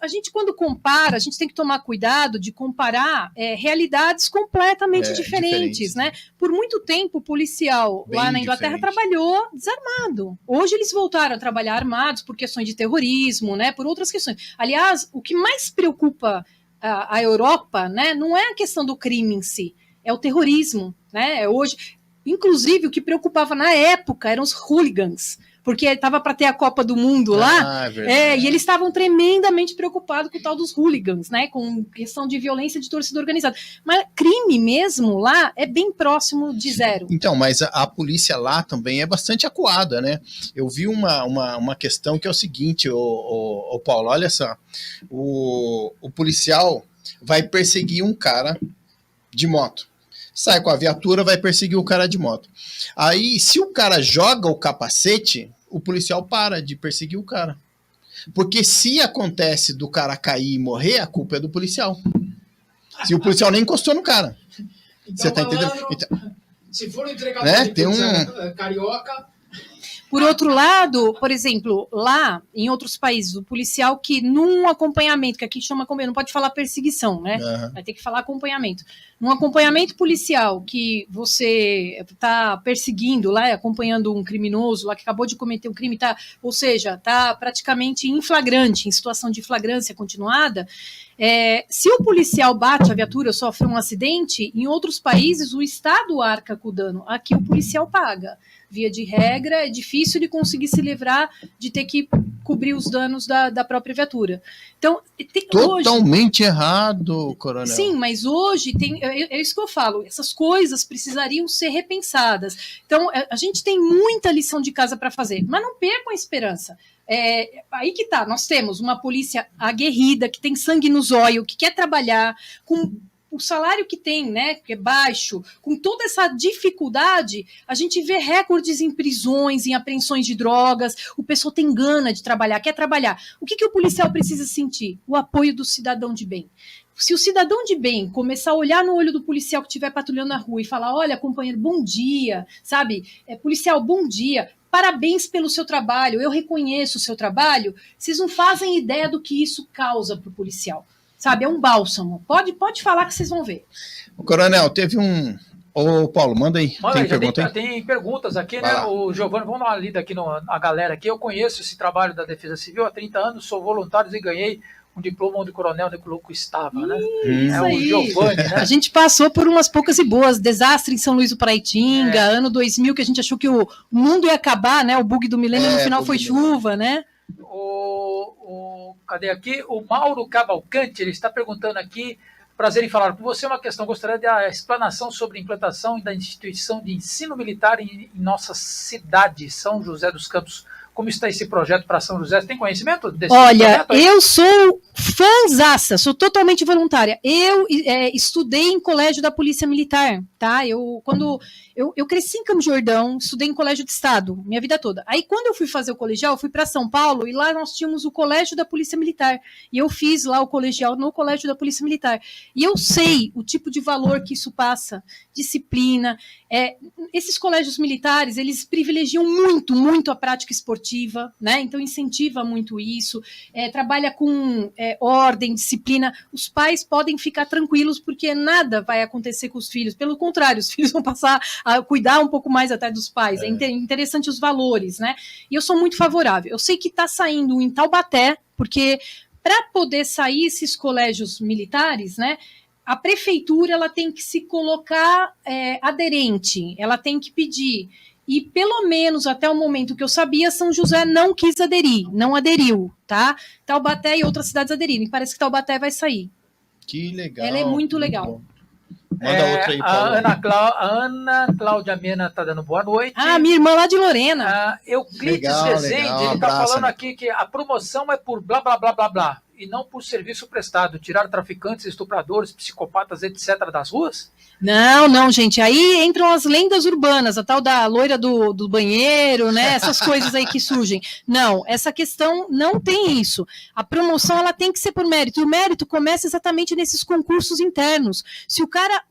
a gente quando compara, a gente tem que tomar cuidado de comparar realidades completamente diferentes, né? Por muito tempo, o policial Bem lá na Inglaterra trabalhou desarmado. Hoje eles voltaram a trabalhar armados por questões de terrorismo, né? Por outras questões. Aliás, o que mais preocupa a Europa, né? Não é a questão do crime em si, é o terrorismo, né? Hoje, inclusive, o que preocupava na época eram os hooligans, porque estava para ter a Copa do Mundo lá, e eles estavam tremendamente preocupados com o tal dos hooligans, né? Com questão de violência de torcida organizada. Mas crime mesmo lá é bem próximo de zero. Então, mas a polícia lá também é bastante acuada, né? Eu vi uma questão que é o seguinte, o Paulo, olha só, o policial vai perseguir um cara de moto. Sai com a viatura, vai perseguir o cara de moto. Aí, se o cara joga o capacete, o policial para de perseguir o cara. Porque se acontece do cara cair e morrer, a culpa é do policial. Se o policial nem encostou no cara. Então, você tá entendendo? Então, se for entregar tem carioca... Por outro lado, por exemplo, lá em outros países, o policial que num acompanhamento, que aqui chama acompanhamento, não pode falar perseguição, né? Vai ter que falar acompanhamento. Num acompanhamento policial que você está perseguindo lá, acompanhando um criminoso lá que acabou de cometer um crime, ou seja, está praticamente em flagrante, em situação de flagrância continuada, se o policial bate a viatura, sofre um acidente, em outros países o Estado arca com o dano, aqui o policial paga. Via de regra, é difícil de conseguir se livrar de ter que cobrir os danos da própria viatura. Então, totalmente errado, coronel. Sim, mas hoje é isso que eu falo, essas coisas precisariam ser repensadas. Então, a gente tem muita lição de casa para fazer, mas não percam a esperança. Aí que tá, nós temos uma polícia aguerrida, que tem sangue no zóio, que quer trabalhar com o salário que tem, né, que é baixo, com toda essa dificuldade, a gente vê recordes em prisões, em apreensões de drogas, o pessoal tem gana de trabalhar, quer trabalhar. O que o policial precisa sentir? O apoio do cidadão de bem. Se o cidadão de bem começar a olhar no olho do policial que estiver patrulhando na rua e falar, olha, companheiro, bom dia, sabe? Policial, bom dia. parabéns pelo seu trabalho, eu reconheço o seu trabalho, vocês não fazem ideia do que isso causa para o policial. Sabe, é um bálsamo. Pode falar que vocês vão ver. O Coronel, teve um... Ô, Paulo, manda aí. Manda Tem aí, pergunta aí? tem perguntas aqui, Vai né? lá. O Giovanni, vamos dar uma lida aqui na galera aqui. Eu conheço esse trabalho da Defesa Civil há 30 anos, sou voluntário e ganhei um diploma onde o coronel Nicoloco estava, né? Isso É o aí. Giovanni, né? A gente passou por umas poucas e boas. Desastre em São Luís do Paraitinga, ano 2000, que a gente achou que o mundo ia acabar, né? O bug do milênio, no final foi chuva, né? Cadê aqui? O Mauro Cavalcante, ele está perguntando aqui, prazer em falar com você, uma questão, gostaria da explanação sobre a implantação da instituição de ensino militar em nossa cidade, São José dos Campos. Como está esse projeto para São José? Você tem conhecimento desse Olha, projeto? eu sou fãzaça, sou totalmente voluntária. Eu estudei em colégio da Polícia Militar, tá? Eu cresci em Campos do Jordão, estudei em colégio de estado, minha vida toda. Aí, quando eu fui fazer o colegial, eu fui para São Paulo e lá nós tínhamos o colégio da Polícia Militar. E eu fiz lá o colegial no colégio da Polícia Militar. E eu sei o tipo de valor que isso passa, disciplina. Esses colégios militares, eles privilegiam muito a prática esportiva, né? Então incentiva muito isso, trabalha com ordem, disciplina. Os pais podem ficar tranquilos porque nada vai acontecer com os filhos, pelo contrário, os filhos vão passar a cuidar um pouco mais até dos pais. É interessante os valores, né? E eu sou muito favorável. Eu sei que está saindo em Taubaté, porque para poder sair esses colégios militares, né? A prefeitura ela tem que se colocar aderente, ela tem que pedir. E pelo menos até o momento que eu sabia, São José não quis aderir, não aderiu, tá? Taubaté e outras cidades aderiram. E parece que Taubaté vai sair. Que legal. Ela é muito legal. Bom. Manda outra aí, Paulo. A Ana Cláudia Mena está dando boa noite. Ah, minha irmã lá de Lorena. Euclides Legal, Rezende, legal. ele está Abraço, falando né? aqui que a promoção é por blá, blá, blá, blá, blá, e não por serviço prestado. Tirar traficantes, estupradores, psicopatas, etc. das ruas? Não, gente, aí entram as lendas urbanas, a tal da loira do banheiro, né, essas coisas aí que surgem. Não, essa questão não tem isso. A promoção, ela tem que ser por mérito, e o mérito começa exatamente nesses concursos internos. Se o cara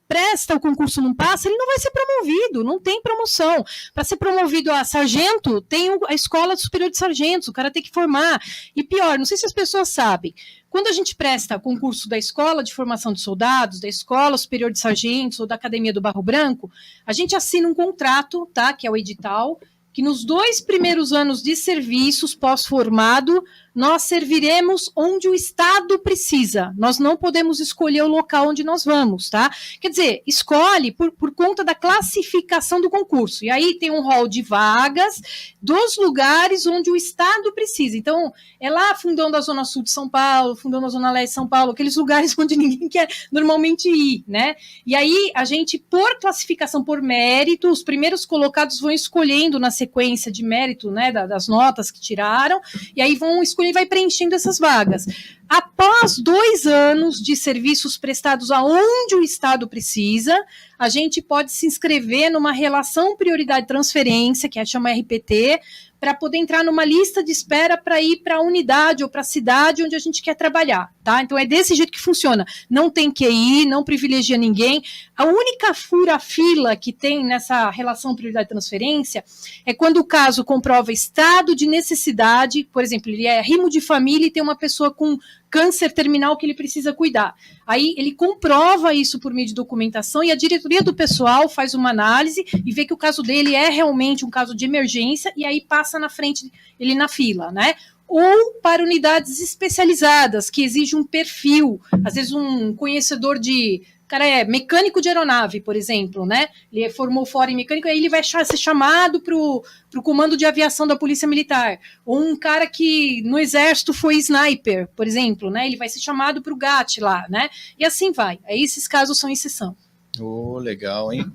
presta o concurso, não passa, ele não vai ser promovido, não tem promoção. Para ser promovido a sargento, tem a Escola Superior de Sargentos, o cara tem que formar. E pior, não sei se as pessoas sabem, quando a gente presta concurso da Escola de Formação de Soldados, da Escola Superior de Sargentos ou da Academia do Barro Branco, a gente assina um contrato, tá, que é o edital, que nos 2 primeiros anos de serviços pós-formado, nós serviremos onde o Estado precisa. Nós não podemos escolher o local onde nós vamos, tá? Quer dizer, escolhe por conta da classificação do concurso. E aí tem um rol de vagas dos lugares onde o Estado precisa. Então, é lá fundão da Zona Sul de São Paulo, fundão da Zona Leste de São Paulo, aqueles lugares onde ninguém quer normalmente ir, né? E aí, a gente, por classificação, por mérito, os primeiros colocados vão escolhendo na sequência de mérito, né, das notas que tiraram, e aí vão escolher e vai preenchendo essas vagas. Após 2 anos de serviços prestados aonde o Estado precisa, a gente pode se inscrever numa relação prioridade-transferência, que chama RPT, para poder entrar numa lista de espera para ir para a unidade ou para a cidade onde a gente quer trabalhar, tá? Então é desse jeito que funciona. Não tem QI, não privilegia ninguém. A única fura-fila que tem nessa relação prioridade-transferência é quando o caso comprova estado de necessidade, por exemplo, ele é rimo de família e tem uma pessoa com câncer terminal que ele precisa cuidar. Aí ele comprova isso por meio de documentação e a diretoria do pessoal faz uma análise e vê que o caso dele é realmente um caso de emergência e aí passa na frente, ele na fila, né? Ou para unidades especializadas, que exigem um perfil, às vezes um conhecedor de... O cara é mecânico de aeronave, por exemplo, né? Ele formou fora em mecânico, aí ele vai ser chamado para o comando de aviação da Polícia Militar. Ou um cara que no Exército foi sniper, por exemplo, né? Ele vai ser chamado para o GAT lá, né? E assim vai. Aí esses casos são exceção. Oh, legal, hein?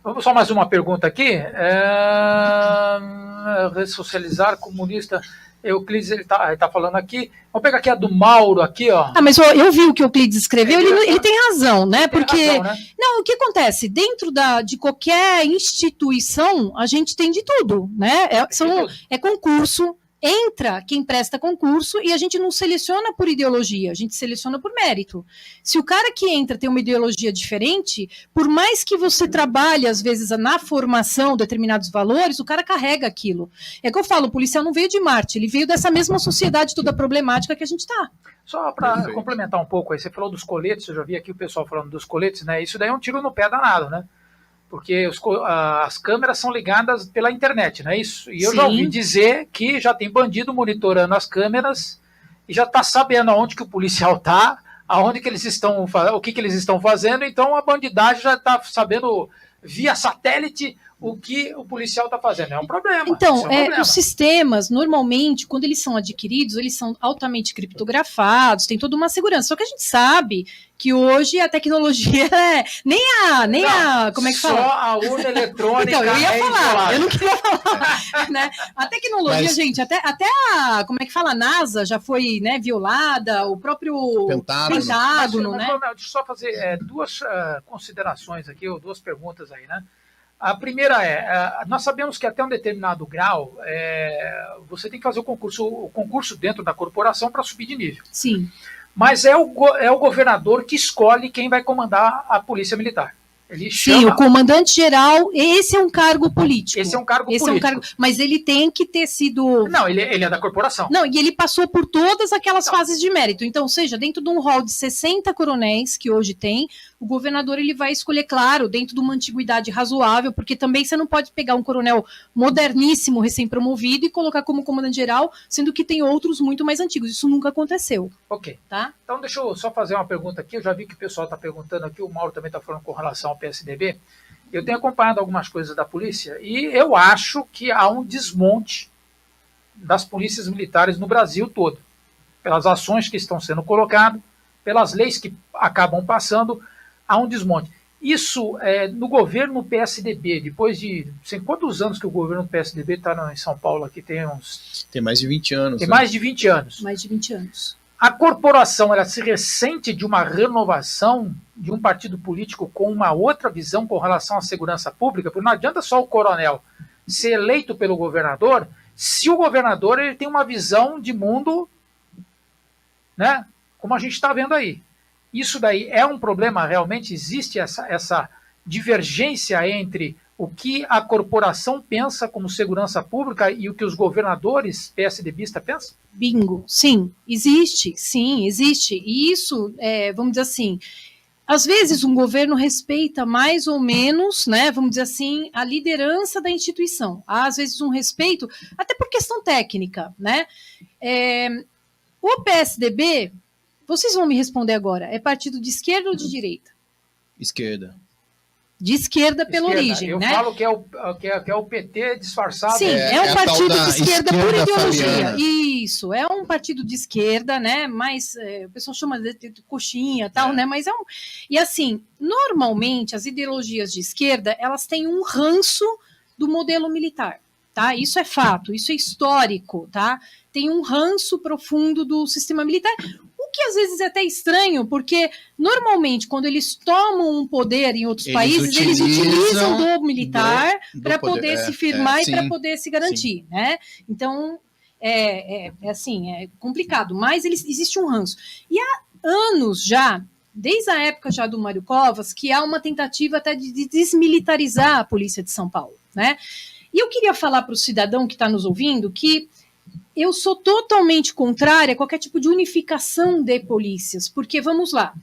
Vamos só mais uma pergunta aqui. Ressocializar comunista... Euclides, ele tá falando aqui. Vamos pegar aqui a do Mauro, aqui, ó. Ah, mas eu vi o que o Euclides escreveu, ele tem razão, né? Porque, razão, né? Não, o que acontece? Dentro de qualquer instituição, a gente tem de tudo, né? É concurso, entra quem presta concurso e a gente não seleciona por ideologia, a gente seleciona por mérito. Se o cara que entra tem uma ideologia diferente, por mais que você trabalhe, às vezes, na formação de determinados valores, o cara carrega aquilo. É que eu falo, o policial não veio de Marte, ele veio dessa mesma sociedade toda problemática que a gente está. Só para complementar um pouco, aí você falou dos coletes, eu já vi aqui o pessoal falando dos coletes, né? Isso daí é um tiro no pé danado, né? Porque as câmeras são ligadas pela internet, não é isso? E eu já ouvi dizer que já tem bandido monitorando as câmeras e já está sabendo aonde que o policial está, aonde que eles estão, o que eles estão fazendo, então a bandidagem já está sabendo via satélite o que o policial está fazendo. É um problema. Então, os sistemas, normalmente, quando eles são adquiridos, eles são altamente criptografados, tem toda uma segurança. Só que a gente sabe que hoje a tecnologia como é que fala? Só a urna eletrônica. Então, eu ia falar, eu não queria falar. Né? A tecnologia, gente, até a, como é que fala, a NASA já foi, né, violada, o próprio Pentágono, né? Deixa eu só fazer duas considerações aqui, ou duas perguntas aí, né? A primeira nós sabemos que até um determinado grau você tem que fazer o concurso dentro da corporação para subir de nível. Sim. Mas é o governador que escolhe quem vai comandar a polícia militar. Ele chama... Sim, o comandante-geral, esse é um cargo político. Esse é um cargo político. Mas ele tem que ter sido... Não, ele é da corporação. Não, e ele passou por todas aquelas fases de mérito. Então, seja, dentro de um rol de 60 coronéis que hoje tem, o governador ele vai escolher, claro, dentro de uma antiguidade razoável, porque também você não pode pegar um coronel moderníssimo, recém-promovido, e colocar como comandante-geral, sendo que tem outros muito mais antigos. Isso nunca aconteceu. Ok. Tá? Então, deixa eu só fazer uma pergunta aqui. Eu já vi que o pessoal está perguntando aqui, o Mauro também está falando com relação ao PSDB. Eu tenho acompanhado algumas coisas da polícia e eu acho que há um desmonte das polícias militares no Brasil todo. Pelas ações que estão sendo colocadas, pelas leis que acabam passando, há um desmonte. Isso no governo PSDB, depois de... Sei quantos anos que o governo PSDB está em São Paulo aqui? Tem mais de 20 anos. Tem mais de 20 anos. Mais de 20 anos. A corporação, ela se ressente de uma renovação de um partido político com uma outra visão com relação à segurança pública, porque não adianta só o coronel ser eleito pelo governador, se o governador ele tem uma visão de mundo, né, como a gente está vendo aí. Isso daí é um problema, realmente existe essa divergência entre o que a corporação pensa como segurança pública e o que os governadores PSDBistas pensam? Bingo, sim, existe. E isso, vamos dizer assim, às vezes um governo respeita mais ou menos, né, vamos dizer assim, a liderança da instituição. Há, às vezes, um respeito, até por questão técnica, né? O PSDB, vocês vão me responder agora, é partido de esquerda ou de direita? Esquerda. De esquerda pela origem, né? Eu falo que é o PT disfarçado. Sim, é um partido de esquerda por ideologia. Fabiana. Isso, é um partido de esquerda, né? Mas o pessoal chama de coxinha e tal, né? Mas E assim, normalmente as ideologias de esquerda, elas têm um ranço do modelo militar, tá? Isso é fato, isso é histórico, tá? Tem um ranço profundo do sistema militar. O que às vezes é até estranho, porque normalmente quando eles tomam um poder em outros países, eles utilizam do militar para poder se firmar e para poder se garantir, né? Então, assim, é complicado, mas existe um ranço. E há anos já, desde a época já do Mário Covas, que há uma tentativa até de desmilitarizar a Polícia de São Paulo, né? E eu queria falar para o cidadão que está nos ouvindo que eu sou totalmente contrária a qualquer tipo de unificação de polícias, porque, vamos lá,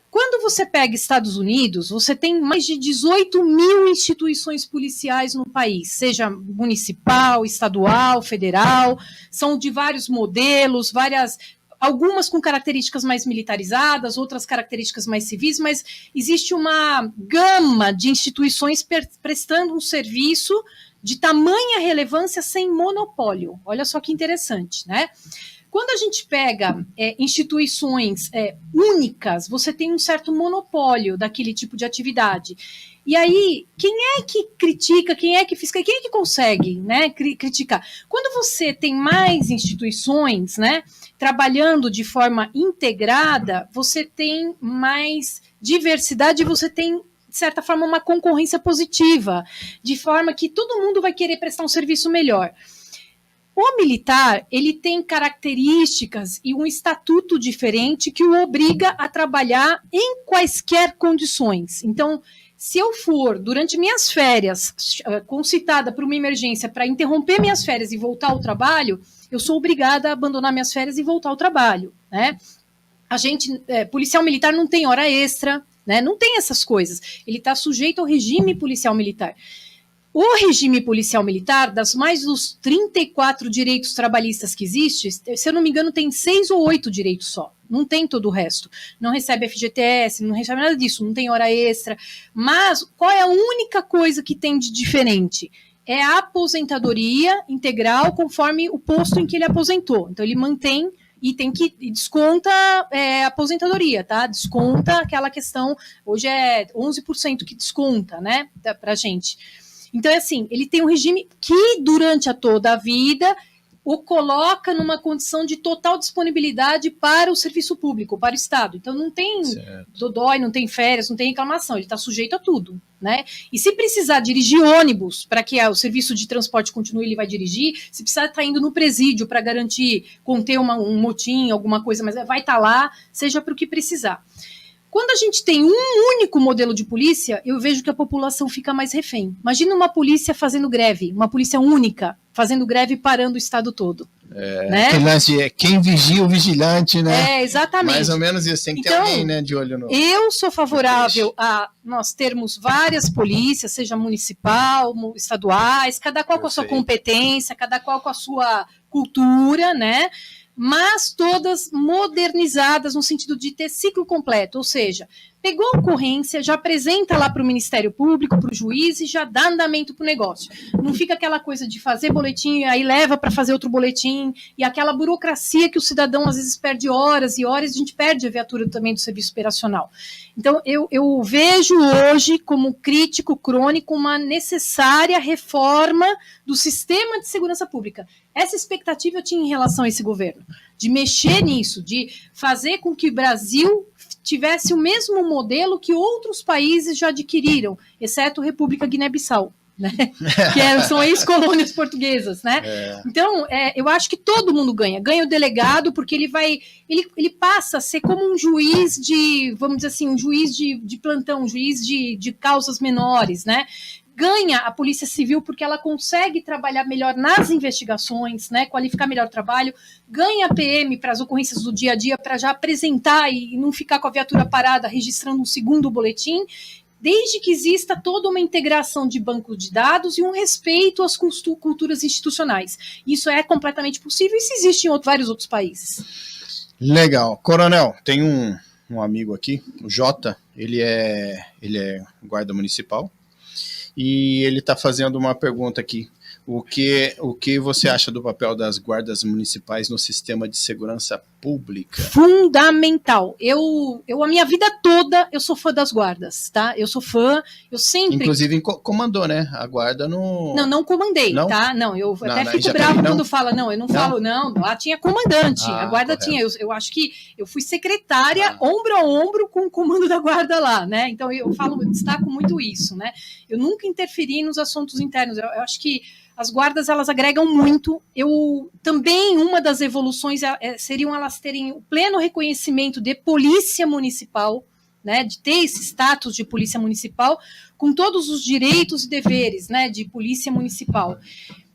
quando você pega Estados Unidos, você tem mais de 18 mil instituições policiais no país, seja municipal, estadual, federal, são de vários modelos, algumas com características mais militarizadas, outras características mais civis, mas existe uma gama de instituições prestando um serviço de tamanha relevância sem monopólio. Olha só que interessante, né? Quando a gente pega instituições únicas, você tem um certo monopólio daquele tipo de atividade. E aí, quem é que critica, quem é que fiscaliza, quem é que consegue, né, criticar? Quando você tem mais instituições, né, trabalhando de forma integrada, você tem mais diversidade e você tem, de certa forma, uma concorrência positiva, de forma que todo mundo vai querer prestar um serviço melhor. O militar, ele tem características e um estatuto diferente que o obriga a trabalhar em quaisquer condições. Então, se eu for, durante minhas férias, concitada por uma emergência para interromper minhas férias e voltar ao trabalho, eu sou obrigada a abandonar minhas férias e voltar ao trabalho, né? A gente, policial militar não tem hora extra, né? Não tem essas coisas. Ele está sujeito ao regime policial militar. O regime policial militar, das mais dos 34 direitos trabalhistas que existem, se eu não me engano, tem 6 ou 8 direitos só. Não tem todo o resto. Não recebe FGTS, não recebe nada disso, não tem hora extra. Mas qual é a única coisa que tem de diferente? É a aposentadoria integral conforme o posto em que ele aposentou. Então, ele mantém e tem que desconta a aposentadoria, tá? Desconta aquela questão, hoje é 11% que desconta, né, pra gente. Então, é assim, ele tem um regime que, durante toda a vida, o coloca numa condição de total disponibilidade para o serviço público, para o Estado. Então, não tem dodói, não tem férias, não tem reclamação, ele está sujeito a tudo, né? E se precisar dirigir ônibus para que o serviço de transporte continue, ele vai dirigir. Se precisar estar indo no presídio para garantir, conter um motim, alguma coisa, mas vai estar lá, seja para o que precisar. Quando a gente tem um único modelo de polícia, eu vejo que a população fica mais refém. Imagina uma polícia fazendo greve, uma polícia única, fazendo greve parando o estado todo. Né? Aquele lance é quem vigia o vigilante, né? Exatamente. Mais ou menos isso, tem que ter então, alguém, né, de olho no... Eu sou favorável a nós termos várias polícias, seja municipal, estaduais, cada qual com a sua competência, cada qual com a sua cultura, né? Mas todas modernizadas no sentido de ter ciclo completo, ou seja, pegou a ocorrência, já apresenta lá para o Ministério Público, para o juiz e já dá andamento para o negócio. Não fica aquela coisa de fazer boletim, aí leva para fazer outro boletim, e aquela burocracia que o cidadão às vezes perde horas e horas, a gente perde a viatura também do serviço operacional. Então, eu vejo hoje como crítico crônico uma necessária reforma do sistema de segurança pública. Essa expectativa eu tinha em relação a esse governo, de mexer nisso, de fazer com que o Brasil tivesse o mesmo modelo que outros países já adquiriram, exceto a República Guiné-Bissau, né? Que são ex-colônias portuguesas, né? Então, eu acho que todo mundo ganha. Ganha o delegado, porque ele passa a ser como um juiz de, vamos dizer assim, um juiz de plantão, um juiz de causas menores, né? Ganha a Polícia Civil porque ela consegue trabalhar melhor nas investigações, né, qualificar melhor o trabalho, ganha a PM para as ocorrências do dia a dia, para já apresentar e não ficar com a viatura parada registrando um segundo boletim, desde que exista toda uma integração de banco de dados e um respeito às culturas institucionais. Isso é completamente possível e isso existe em vários outros países. Legal. Coronel, tem um amigo aqui, o Jota, ele é guarda municipal, e ele está fazendo uma pergunta aqui. O que você acha do papel das guardas municipais no sistema de segurança pública? Fundamental. A minha vida toda, eu sou fã das guardas, tá? Eu sou fã, eu sempre... Inclusive comandou, né? A guarda no... Não comandei, não? Tá? Não, eu até fico bravo quando fala, eu não falo, não, lá tinha comandante, a guarda correto. Tinha, eu acho que eu fui secretária, ombro a ombro com o comando da guarda lá, né? Então eu destaco muito isso, né? Eu nunca interferi nos assuntos internos, eu acho que as guardas, elas agregam muito. Também, uma das evoluções seriam elas terem o pleno reconhecimento de polícia municipal, né, de ter esse status de polícia municipal, com todos os direitos e deveres, né, de polícia municipal.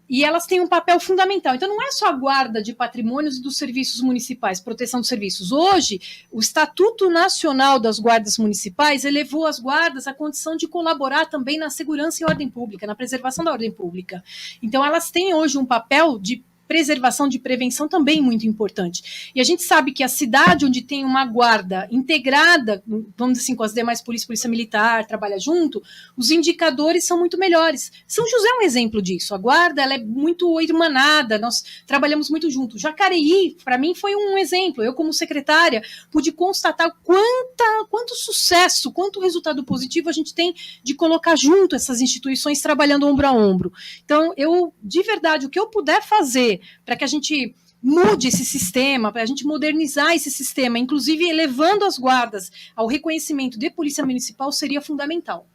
E elas têm um papel fundamental. Então, não é só a guarda de patrimônios e dos serviços municipais, proteção dos serviços. Hoje, o Estatuto Nacional das Guardas Municipais elevou as guardas à condição de colaborar também na segurança e ordem pública, na preservação da ordem pública. Então, elas têm hoje um papel de preservação, de prevenção também muito importante. E a gente sabe que a cidade onde tem uma guarda integrada, vamos dizer assim, com as demais polícia militar, trabalha junto, os indicadores são muito melhores. São José é um exemplo disso. A guarda, ela é muito irmanada, nós trabalhamos muito junto. Jacareí, para mim, foi um exemplo. Eu, como secretária, pude constatar quanto sucesso, quanto resultado positivo a gente tem de colocar junto essas instituições trabalhando ombro a ombro. Então, de verdade, o que eu puder fazer para que a gente mude esse sistema, para a gente modernizar esse sistema, inclusive elevando as guardas ao reconhecimento de polícia municipal, seria fundamental.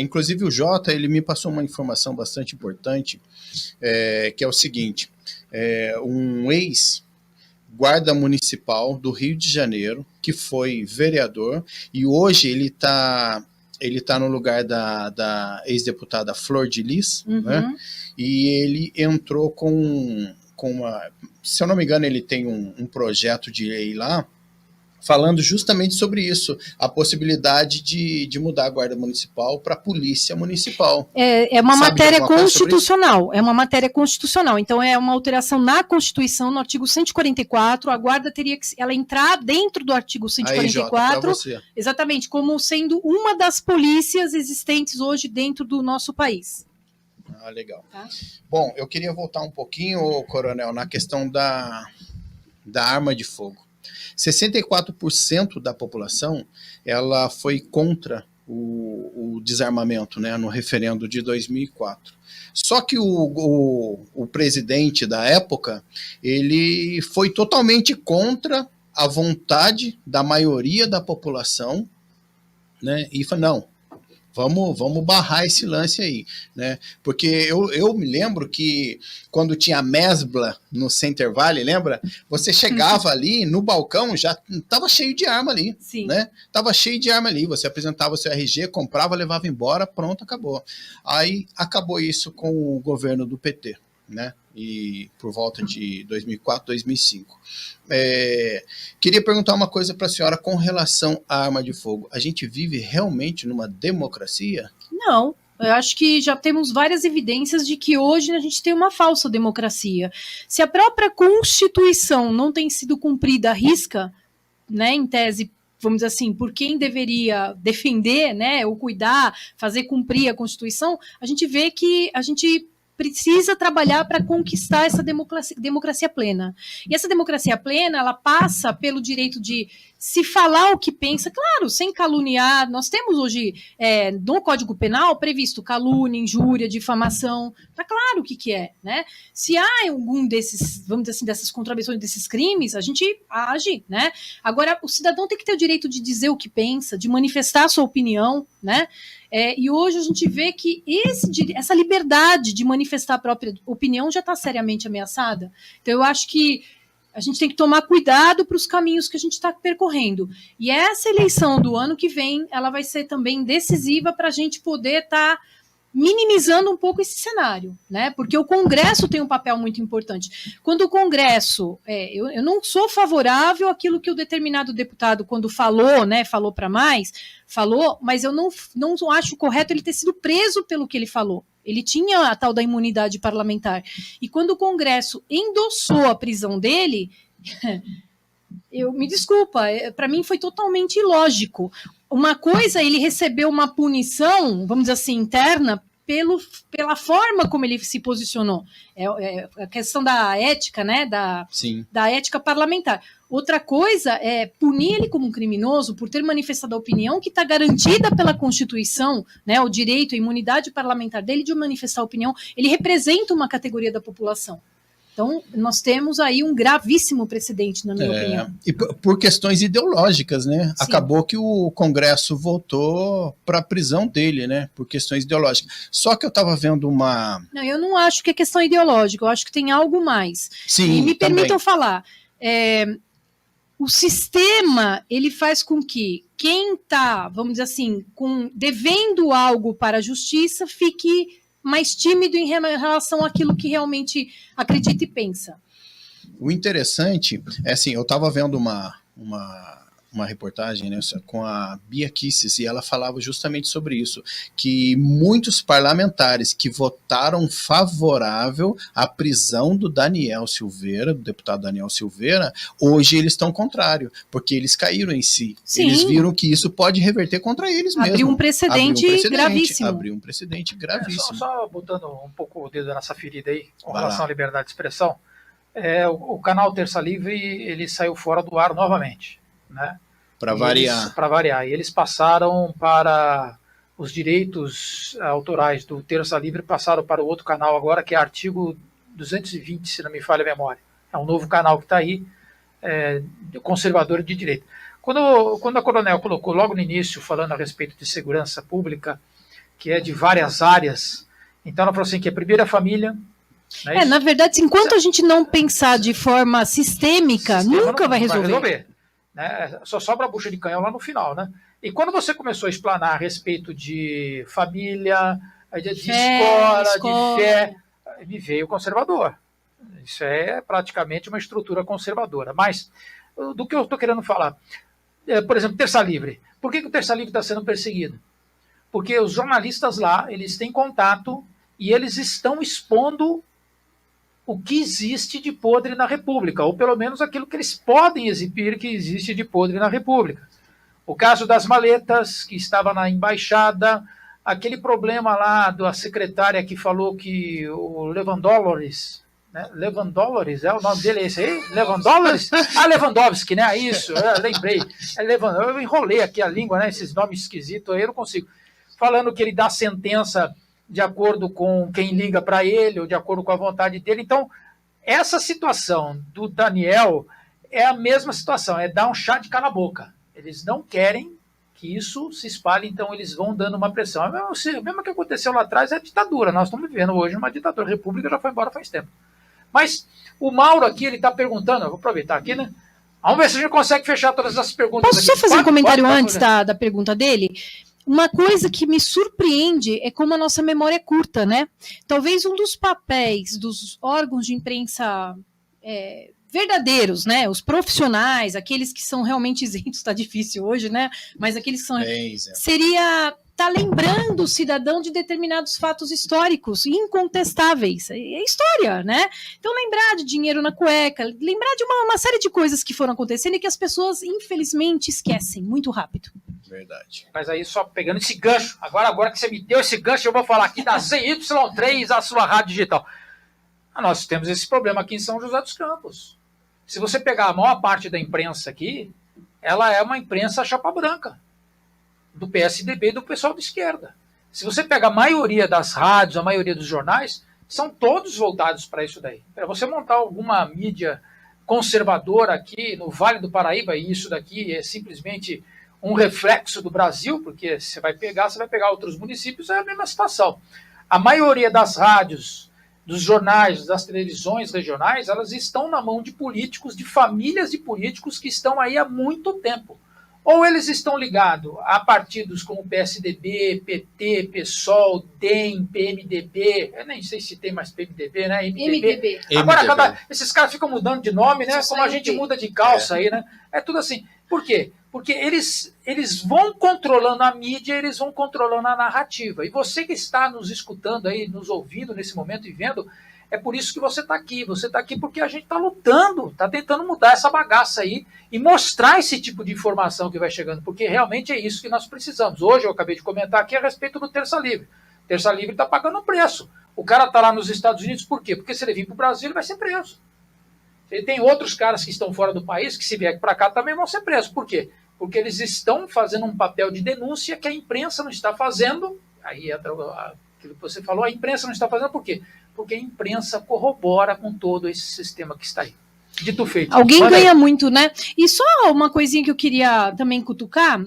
Inclusive o Jota, ele me passou uma informação bastante importante, que é o seguinte, um ex-guarda municipal do Rio de Janeiro, que foi vereador, e hoje ele tá no lugar da ex-deputada Flor de Lis, né? E ele entrou com uma... Se eu não me engano, ele tem um projeto de lei lá, falando justamente sobre isso, a possibilidade de mudar a guarda municipal para a polícia municipal. É uma Sabe matéria alguma coisa sobre constitucional, é uma matéria constitucional, então é uma alteração na Constituição, no artigo 144, a guarda teria que ela entrar dentro do artigo Aí, Jota, pra 144, você. exatamente, como sendo uma das polícias existentes hoje dentro do nosso país. Ah, legal. Tá. Bom, eu queria voltar um pouquinho, Coronel, na questão da arma de fogo. 64% da população ela foi contra o desarmamento, né, no referendo de 2004. Só que o presidente da época, ele foi totalmente contra a vontade da maioria da população, né, e falou, não, vamos barrar esse lance aí, né? Porque eu me lembro que quando tinha Mesbla no Center Valley, lembra? Você chegava ali no balcão, já estava cheio de arma ali, Sim. né? Tava cheio de arma ali, você apresentava o seu RG, comprava, levava embora, pronto, acabou. Aí acabou isso com o governo do PT, né? E por volta de 2004, 2005. Queria perguntar uma coisa para a senhora com relação à arma de fogo. A gente vive realmente numa democracia? Não, eu acho que já temos várias evidências de que hoje a gente tem uma falsa democracia. Se a própria Constituição não tem sido cumprida à risca, né, em tese, vamos dizer assim, por quem deveria defender, né, ou cuidar, fazer cumprir a Constituição, a gente vê que a gente precisa trabalhar para conquistar essa democracia plena. E essa democracia plena, ela passa pelo direito de se falar o que pensa, claro, sem caluniar. Nós temos hoje, no Código Penal, previsto calúnia, injúria, difamação. Está claro o que é, né? Se há algum desses, vamos dizer assim, dessas contravenções, desses crimes, a gente age, né? Agora, o cidadão tem que ter o direito de dizer o que pensa, de manifestar a sua opinião, né? E hoje a gente vê que essa liberdade de manifestar a própria opinião já está seriamente ameaçada. Então, eu acho que a gente tem que tomar cuidado para os caminhos que a gente está percorrendo. E essa eleição do ano que vem, ela vai ser também decisiva para a gente poder estar minimizando um pouco esse cenário, né? Porque o Congresso tem um papel muito importante. Quando o Congresso, eu não sou favorável àquilo que o determinado deputado, quando falou, né, falou para mais, mas eu não acho correto ele ter sido preso pelo que ele falou. Ele tinha a tal da imunidade parlamentar. E quando o Congresso endossou a prisão dele, me desculpa, para mim foi totalmente ilógico. Uma coisa, ele recebeu uma punição, vamos dizer assim, interna, pela forma como ele se posicionou. A questão da ética, né? Da ética parlamentar. Outra coisa é punir ele como um criminoso por ter manifestado a opinião que está garantida pela Constituição, né? O direito, a imunidade parlamentar dele de manifestar a opinião. Ele representa uma categoria da população. Então, nós temos aí um gravíssimo precedente, na minha opinião. E por questões ideológicas, né? Sim. Acabou que o Congresso voltou para a prisão dele, né? Por questões ideológicas. Só que eu estava vendo uma... Não, eu não acho que é questão ideológica, eu acho que tem algo mais. Sim, e me também. permitam falar, o sistema, ele faz com que quem está, vamos dizer assim, devendo algo para a justiça, fique mais tímido em relação àquilo que realmente acredita e pensa. O interessante é assim, eu estava vendo uma reportagem, né, com a Bia Kicis, e ela falava justamente sobre isso, que muitos parlamentares que votaram favorável à prisão do Daniel Silveira, do deputado Daniel Silveira, hoje eles estão contrário, porque eles caíram em si. Sim. Eles viram que isso pode reverter contra eles mesmos. Abriu um precedente gravíssimo. Abriu um precedente gravíssimo. Só botando um pouco o dedo nessa ferida aí, com Vai relação lá. à liberdade de expressão, o canal Terça Livre, ele saiu fora do ar novamente, né? Para variar. Para variar. E eles passaram para os direitos autorais do Terça Livre, passaram para o outro canal agora, que é artigo 220, se não me falha a memória. É um novo canal que está aí, conservador de direita. Quando a Coronel colocou logo no início, falando a respeito de segurança pública, que é de várias áreas. Então ela falou assim, que a primeira família... Na verdade, enquanto a gente não pensar de forma sistêmica, nunca vai resolver. Né? Só sobra a bucha de canhão lá no final, né? E quando você começou a explanar a respeito de família, de escola, de fé, me veio o conservador. Isso é praticamente uma estrutura conservadora. Mas, do que eu estou querendo falar, por exemplo, Terça Livre. Por que o Terça Livre está sendo perseguido? Porque os jornalistas lá, eles têm contato e eles estão expondo o que existe de podre na República, ou pelo menos aquilo que eles podem exibir que existe de podre na República. O caso das maletas, que estava na embaixada, aquele problema lá da secretária que falou que o Lewandowski, né? Lewandowski, é o nome dele, é esse aí? Lewandowski? Lewandowski, né? Isso, lembrei. Eu enrolei aqui a língua, né? Esses nomes esquisitos aí, eu não consigo. Falando que ele dá sentença de acordo com quem liga para ele, ou de acordo com a vontade dele. Então, essa situação do Daniel é a mesma situação, é dar um chá de cala-boca. Eles não querem que isso se espalhe, então eles vão dando uma pressão. O mesmo que aconteceu lá atrás é a ditadura. Nós estamos vivendo hoje uma ditadura. A República já foi embora faz tempo. Mas o Mauro aqui, ele está perguntando, eu vou aproveitar aqui, né? Vamos ver se a gente consegue fechar todas as perguntas. Posso só fazer um comentário antes da pergunta dele? Uma coisa que me surpreende é como a nossa memória é curta, né? Talvez um dos papéis dos órgãos de imprensa verdadeiros, né? Os profissionais, aqueles que são realmente isentos, está difícil hoje, né? Mas aqueles que são... seria estar lembrando o cidadão de determinados fatos históricos incontestáveis. É história, né? Então lembrar de dinheiro na cueca, lembrar de uma série de coisas que foram acontecendo e que as pessoas, infelizmente, esquecem muito rápido. Verdade. Mas aí, só pegando esse gancho, agora que você me deu esse gancho, eu vou falar aqui da ZY3, a sua rádio digital. Nós temos esse problema aqui em São José dos Campos. Se você pegar a maior parte da imprensa aqui, ela é uma imprensa chapa branca, do PSDB e do pessoal de esquerda. Se você pega a maioria das rádios, a maioria dos jornais, são todos voltados para isso daí. Para você montar alguma mídia conservadora aqui no Vale do Paraíba, e isso daqui é simplesmente um reflexo do Brasil, porque você vai pegar outros municípios, é a mesma situação. A maioria das rádios, dos jornais, das televisões regionais, elas estão na mão de políticos, de famílias de políticos que estão aí há muito tempo. Ou eles estão ligados a partidos como PSDB, PT, PSOL, DEM, PMDB, eu nem sei se tem mais PMDB, né? MDB. Agora, esses caras ficam mudando de nome, né? Como a gente muda de calça aí, né? É tudo assim. Por quê? Porque eles vão controlando a mídia, eles vão controlando a narrativa. E você que está nos escutando aí, nos ouvindo nesse momento e vendo, é por isso que você está aqui. Você está aqui porque a gente está lutando, está tentando mudar essa bagaça aí e mostrar esse tipo de informação que vai chegando, porque realmente é isso que nós precisamos. Hoje eu acabei de comentar aqui a respeito do Terça Livre. Terça Livre está pagando um preço. O cara está lá nos Estados Unidos, por quê? Porque se ele vir para o Brasil, ele vai ser preso. E tem outros caras que estão fora do país, que se vier para cá também vão ser presos. Por quê? Porque eles estão fazendo um papel de denúncia que a imprensa não está fazendo. Aí entra aquilo que você falou, a imprensa não está fazendo por quê? Porque a imprensa corrobora com todo esse sistema que está aí. Dito feito. Alguém ganha muito, né? E só uma coisinha que eu queria também cutucar,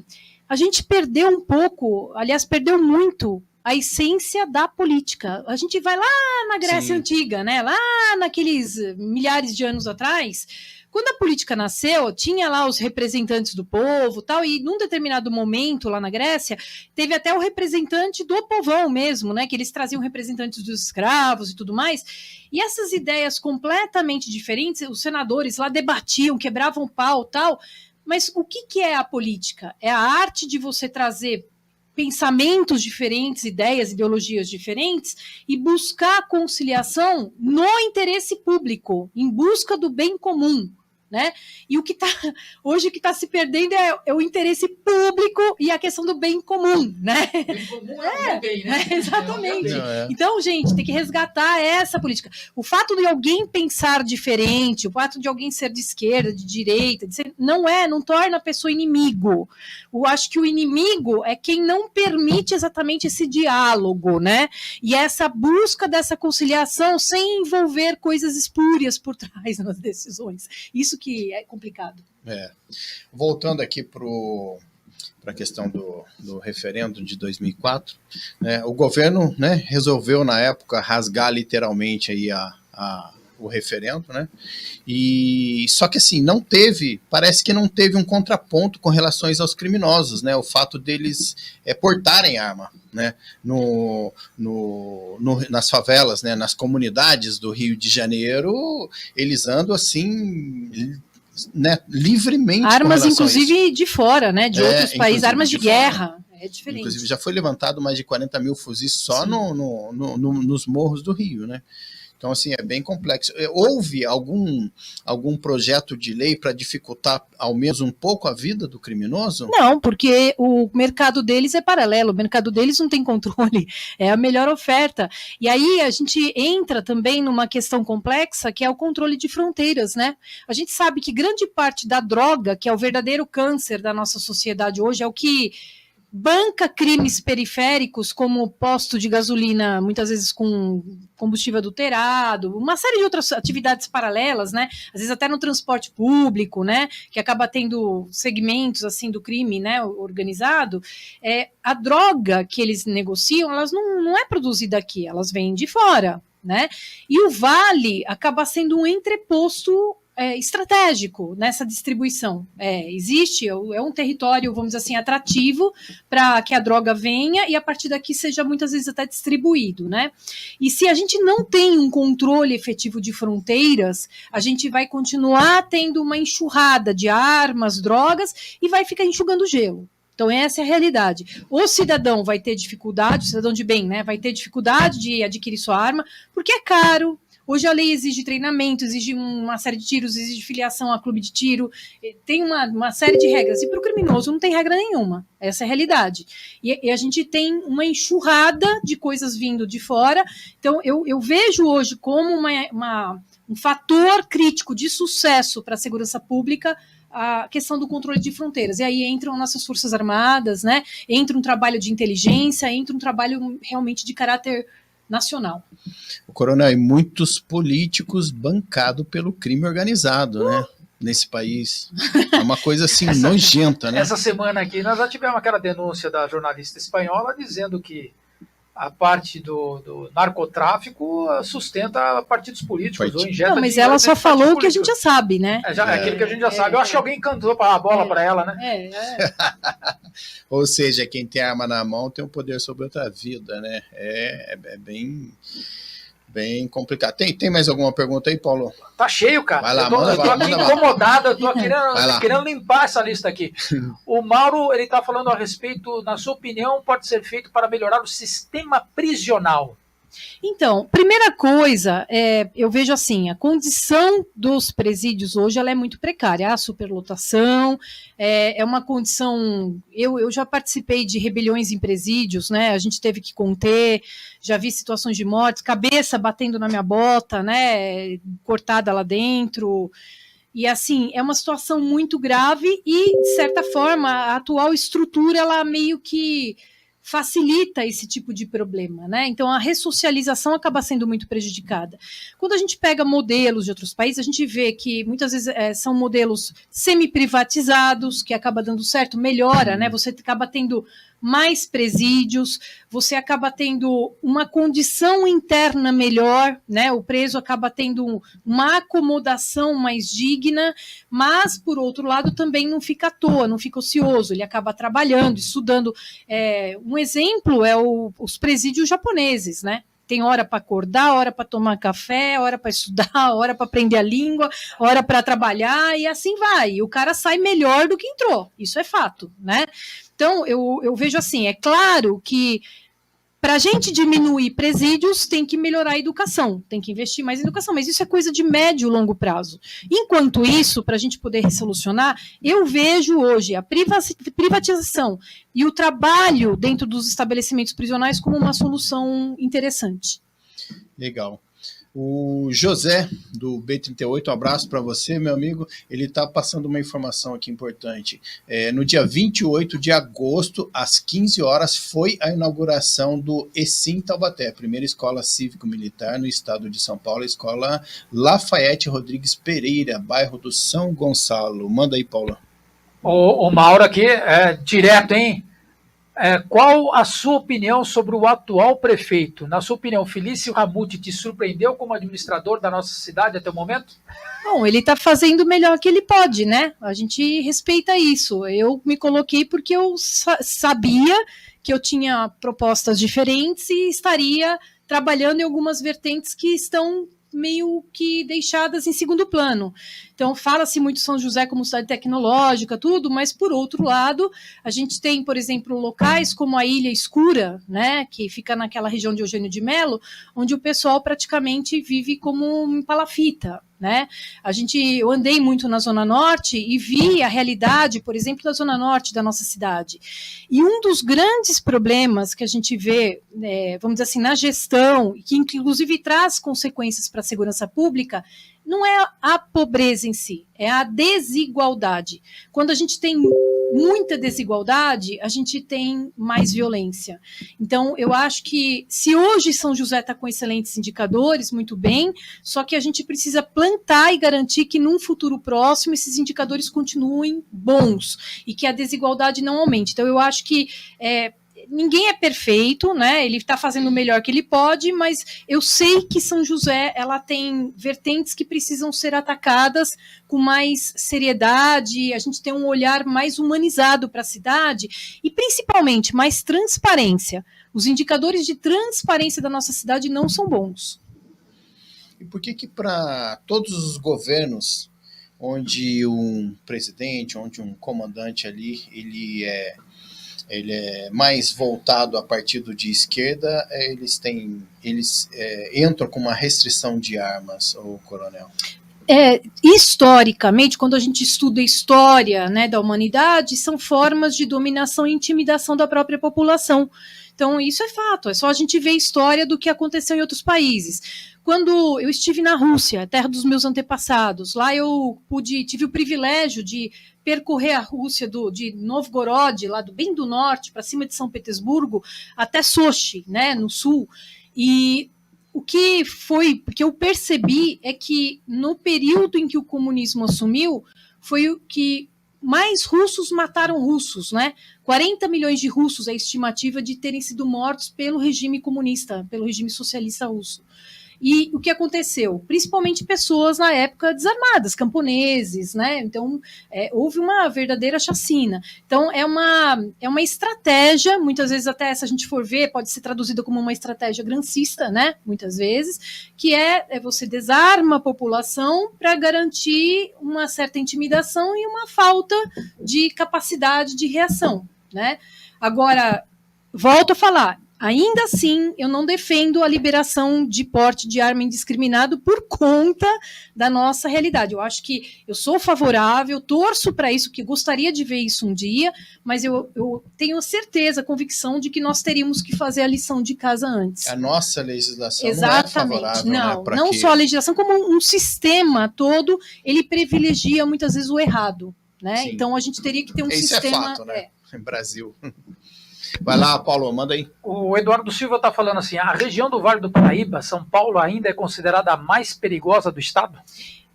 a gente perdeu um pouco, aliás, perdeu muito a essência da política. A gente vai lá na Grécia Antiga, né? Lá naqueles milhares de anos atrás, quando a política nasceu, tinha lá os representantes do povo, tal, e num determinado momento lá na Grécia, teve até o representante do povão mesmo, né? Que eles traziam representantes dos escravos e tudo mais. E essas ideias completamente diferentes, os senadores lá debatiam, quebravam pau, tal. Mas o que é a política? É a arte de você trazer pensamentos diferentes, ideias, ideologias diferentes e buscar a conciliação no interesse público, em busca do bem comum, né? E o que está hoje o que está se perdendo é o interesse público e a questão do bem comum, né? Bem comum é bem, né? Exatamente. Então, gente, tem que resgatar essa política. O fato de alguém pensar diferente, o fato de alguém ser de esquerda, de direita, não torna a pessoa inimigo. Eu acho que o inimigo é quem não permite exatamente esse diálogo, né? E essa busca dessa conciliação sem envolver coisas espúrias por trás nas decisões. Isso que é complicado. Voltando aqui pro para a questão do referendo de 2004, né, o governo, né, resolveu na época rasgar literalmente aí o referendo, né? E só que assim parece que não teve um contraponto com relação aos criminosos, né? O fato deles portarem arma, né? Nas favelas, né? Nas comunidades do Rio de Janeiro, eles andam assim, né? Livremente. Armas, inclusive de fora, né? De outros países, armas de guerra. É diferente. Inclusive já foi levantado mais de 40 mil fuzis só nos morros do Rio, né? Então, assim, é bem complexo. Houve algum projeto de lei para dificultar, ao menos um pouco, a vida do criminoso? Não, porque o mercado deles é paralelo, o mercado deles não tem controle, é a melhor oferta. E aí a gente entra também numa questão complexa, que é o controle de fronteiras, né? A gente sabe que grande parte da droga, que é o verdadeiro câncer da nossa sociedade hoje, é o que banca crimes periféricos, como posto de gasolina, muitas vezes com combustível adulterado, uma série de outras atividades paralelas, né? Às vezes até no transporte público, né? Que acaba tendo segmentos assim do crime, né? Organizado. A droga que eles negociam, elas não é produzida aqui, elas vêm de fora, né? E o Vale acaba sendo um entreposto estratégico nessa distribuição. Existe, é um território, vamos dizer assim, atrativo para que a droga venha e a partir daqui seja muitas vezes até distribuído, né? E se a gente não tem um controle efetivo de fronteiras, a gente vai continuar tendo uma enxurrada de armas, drogas e vai ficar enxugando gelo. Então, essa é a realidade. O cidadão vai ter dificuldade, o cidadão de bem, né, vai ter dificuldade de adquirir sua arma, porque é caro. Hoje a lei exige treinamento, exige uma série de tiros, exige filiação a clube de tiro, tem uma série de regras. E para o criminoso não tem regra nenhuma. Essa é a realidade. E a gente tem uma enxurrada de coisas vindo de fora. Então, eu vejo hoje como um fator crítico de sucesso para a segurança pública a questão do controle de fronteiras. E aí entram nossas Forças Armadas, né? Entra um trabalho de inteligência, entra um trabalho realmente de caráter nacional. O coronel, e muitos políticos bancados pelo crime organizado, né? Nesse país. É uma coisa assim nojenta, né? Essa semana aqui nós já tivemos aquela denúncia da jornalista espanhola dizendo que a parte do narcotráfico sustenta partidos políticos. Ou injeta mas ela só falou o que a gente já sabe, né? Aquilo que a gente já sabe. Eu acho que alguém cantou a bola para ela, né? Ou seja, quem tem arma na mão tem um poder sobre outra vida, né? É bem complicado. Tem mais alguma pergunta aí, Paulo? Tá cheio, cara. Vai lá, eu tô aqui incomodado, eu tô querendo limpar essa lista aqui. O Mauro, ele tá falando a respeito, na sua opinião, pode ser feito para melhorar o sistema prisional. Então, primeira coisa, eu vejo assim, a condição dos presídios hoje ela é muito precária, a superlotação, é uma condição, eu já participei de rebeliões em presídios, né, a gente teve que conter, já vi situações de mortes, cabeça batendo na minha bota, né, cortada lá dentro, e assim, é uma situação muito grave e, de certa forma, a atual estrutura, ela meio que facilita esse tipo de problema, né? Então a ressocialização acaba sendo muito prejudicada. Quando a gente pega modelos de outros países, a gente vê que muitas vezes são modelos semi-privatizados, que acaba dando certo, melhora, né? Você acaba tendo mais presídios, você acaba tendo uma condição interna melhor, né? O preso acaba tendo uma acomodação mais digna, mas, por outro lado, também não fica à toa, não fica ocioso, ele acaba trabalhando, estudando. Um exemplo é os presídios japoneses, né? Tem hora para acordar, hora para tomar café, hora para estudar, hora para aprender a língua, hora para trabalhar, e assim vai. E o cara sai melhor do que entrou, isso é fato, né? Então, eu vejo assim, é claro que para a gente diminuir presídios, tem que melhorar a educação, tem que investir mais em educação, mas isso é coisa de médio e longo prazo. Enquanto isso, para a gente poder resolucionar, eu vejo hoje a privatização e o trabalho dentro dos estabelecimentos prisionais como uma solução interessante. Legal. O José, do B38, um abraço para você, meu amigo. Ele está passando uma informação aqui importante. No dia 28 de agosto, às 15 horas, foi a inauguração do ESIM Taubaté, primeira escola cívico-militar no estado de São Paulo, a escola Lafayette Rodrigues Pereira, bairro do São Gonçalo. Manda aí, Paula. O Mauro aqui, direto, hein? Qual a sua opinião sobre o atual prefeito? Na sua opinião, Felício Ramute te surpreendeu como administrador da nossa cidade até o momento? Bom, ele está fazendo o melhor que ele pode, né? A gente respeita isso. Eu me coloquei porque eu sabia que eu tinha propostas diferentes e estaria trabalhando em algumas vertentes que estão meio que deixadas em segundo plano. Então, fala-se muito São José como cidade tecnológica, tudo, mas, por outro lado, a gente tem, por exemplo, locais como a Ilha Escura, né, que fica naquela região de Eugênio de Melo, onde o pessoal praticamente vive como um palafita, né? Eu andei muito na Zona Norte e vi a realidade, por exemplo, da Zona Norte da nossa cidade. E um dos grandes problemas que a gente vê, vamos dizer assim, na gestão, que inclusive traz consequências para a segurança pública, não é a pobreza em si, é a desigualdade. Quando a gente tem muita desigualdade, a gente tem mais violência. Então, eu acho que se hoje São José está com excelentes indicadores, muito bem, só que a gente precisa plantar e garantir que num futuro próximo esses indicadores continuem bons e que a desigualdade não aumente. Então, eu acho que ninguém é perfeito, né? Ele está fazendo o melhor que ele pode, mas eu sei que São José ela tem vertentes que precisam ser atacadas com mais seriedade. A gente tem um olhar mais humanizado para a cidade e, principalmente, mais transparência. Os indicadores de transparência da nossa cidade não são bons. E por que para todos os governos, onde um presidente, onde um comandante ali, ele é mais voltado a partido de esquerda, eles entram com uma restrição de armas, o coronel? Historicamente, quando a gente estuda a história, né, da humanidade, são formas de dominação e intimidação da própria população. Então, isso é fato, é só a gente ver a história do que aconteceu em outros países. Quando eu estive na Rússia, terra dos meus antepassados, lá eu tive o privilégio de percorrer a Rússia de Novgorod, lá bem do norte, para cima de São Petersburgo, até Sochi, né, no sul. E o que eu percebi é que no período em que o comunismo assumiu, foi o que mais russos mataram russos, né? 40 milhões de russos é a estimativa de terem sido mortos pelo regime comunista, pelo regime socialista russo. E o que aconteceu? Principalmente pessoas na época desarmadas, camponeses, né? Então, houve uma verdadeira chacina. Então, é uma estratégia, muitas vezes até se a gente for ver, pode ser traduzida como uma estratégia grancista, né? Muitas vezes, que você desarma a população para garantir uma certa intimidação e uma falta de capacidade de reação, né? Agora, volto a falar, ainda assim, eu não defendo a liberação de porte de arma indiscriminado por conta da nossa realidade. Eu acho que eu sou favorável, torço para isso, que gostaria de ver isso um dia, mas eu tenho certeza, convicção de que nós teríamos que fazer a lição de casa antes. A nossa legislação exatamente, não é favorável. Não só a legislação, como um sistema todo, ele privilegia muitas vezes o errado, né? Então a gente teria que ter um sistema... Isso é fato, né? Brasil. Vai lá, Paulo, manda aí. O Eduardo Silva está falando assim, a região do Vale do Paraíba, São Paulo, ainda é considerada a mais perigosa do estado?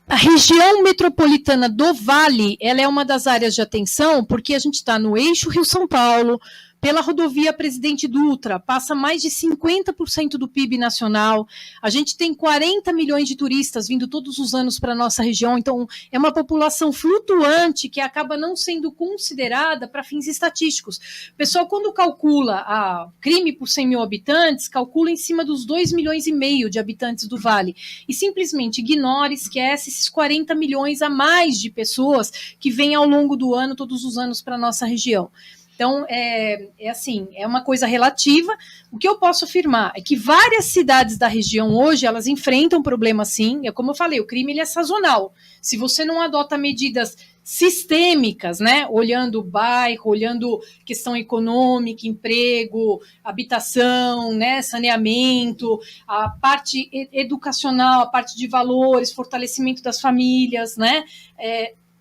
A região metropolitana do Vale, ela é uma das áreas de atenção, porque a gente está no eixo Rio-São Paulo, pela rodovia Presidente Dutra, passa mais de 50% do PIB nacional. A gente tem 40 milhões de turistas vindo todos os anos para a nossa região, então é uma população flutuante que acaba não sendo considerada para fins estatísticos. O pessoal, quando calcula a crime por 100 mil habitantes, calcula em cima dos 2,5 milhões de habitantes do Vale e simplesmente ignora, esquece esses 40 milhões a mais de pessoas que vêm ao longo do ano, todos os anos, para a nossa região. Então, assim, é uma coisa relativa. O que eu posso afirmar é que várias cidades da região hoje, elas enfrentam problema sim. É como eu falei, o crime ele é sazonal. Se você não adota medidas sistêmicas, né, olhando o bairro, olhando questão econômica, emprego, habitação, né, saneamento, a parte educacional, a parte de valores, fortalecimento das famílias, né,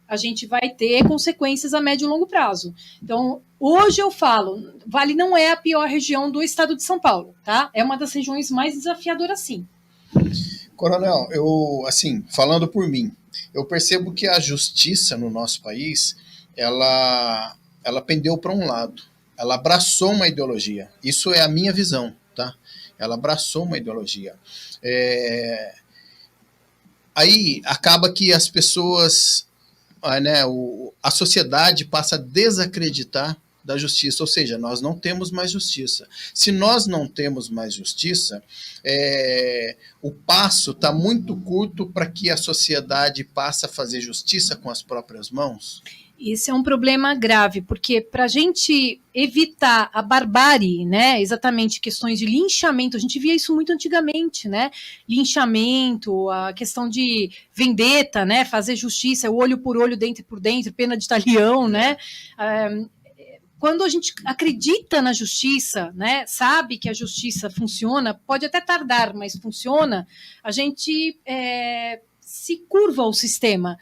a gente vai ter consequências a médio e longo prazo. Então, hoje eu falo, Vale não é a pior região do estado de São Paulo, tá? É uma das regiões mais desafiadoras, sim. Coronel, assim, falando por mim, eu percebo que a justiça no nosso país, ela pendeu para um lado. Ela abraçou uma ideologia. Isso é a minha visão, tá? Ela abraçou uma ideologia. Aí acaba que as pessoas, né, a sociedade passa a desacreditar da justiça, ou seja, nós não temos mais justiça. Se nós não temos mais justiça, o passo está muito curto para que a sociedade passe a fazer justiça com as próprias mãos. Esse é um problema grave, porque para a gente evitar a barbárie, né, exatamente questões de linchamento, a gente via isso muito antigamente, né, linchamento, a questão de vendetta, né, fazer justiça, o olho por olho, dente por dente, pena de talião, né, quando a gente acredita na justiça, né, sabe que a justiça funciona, pode até tardar, mas funciona, a gente se curva ao sistema.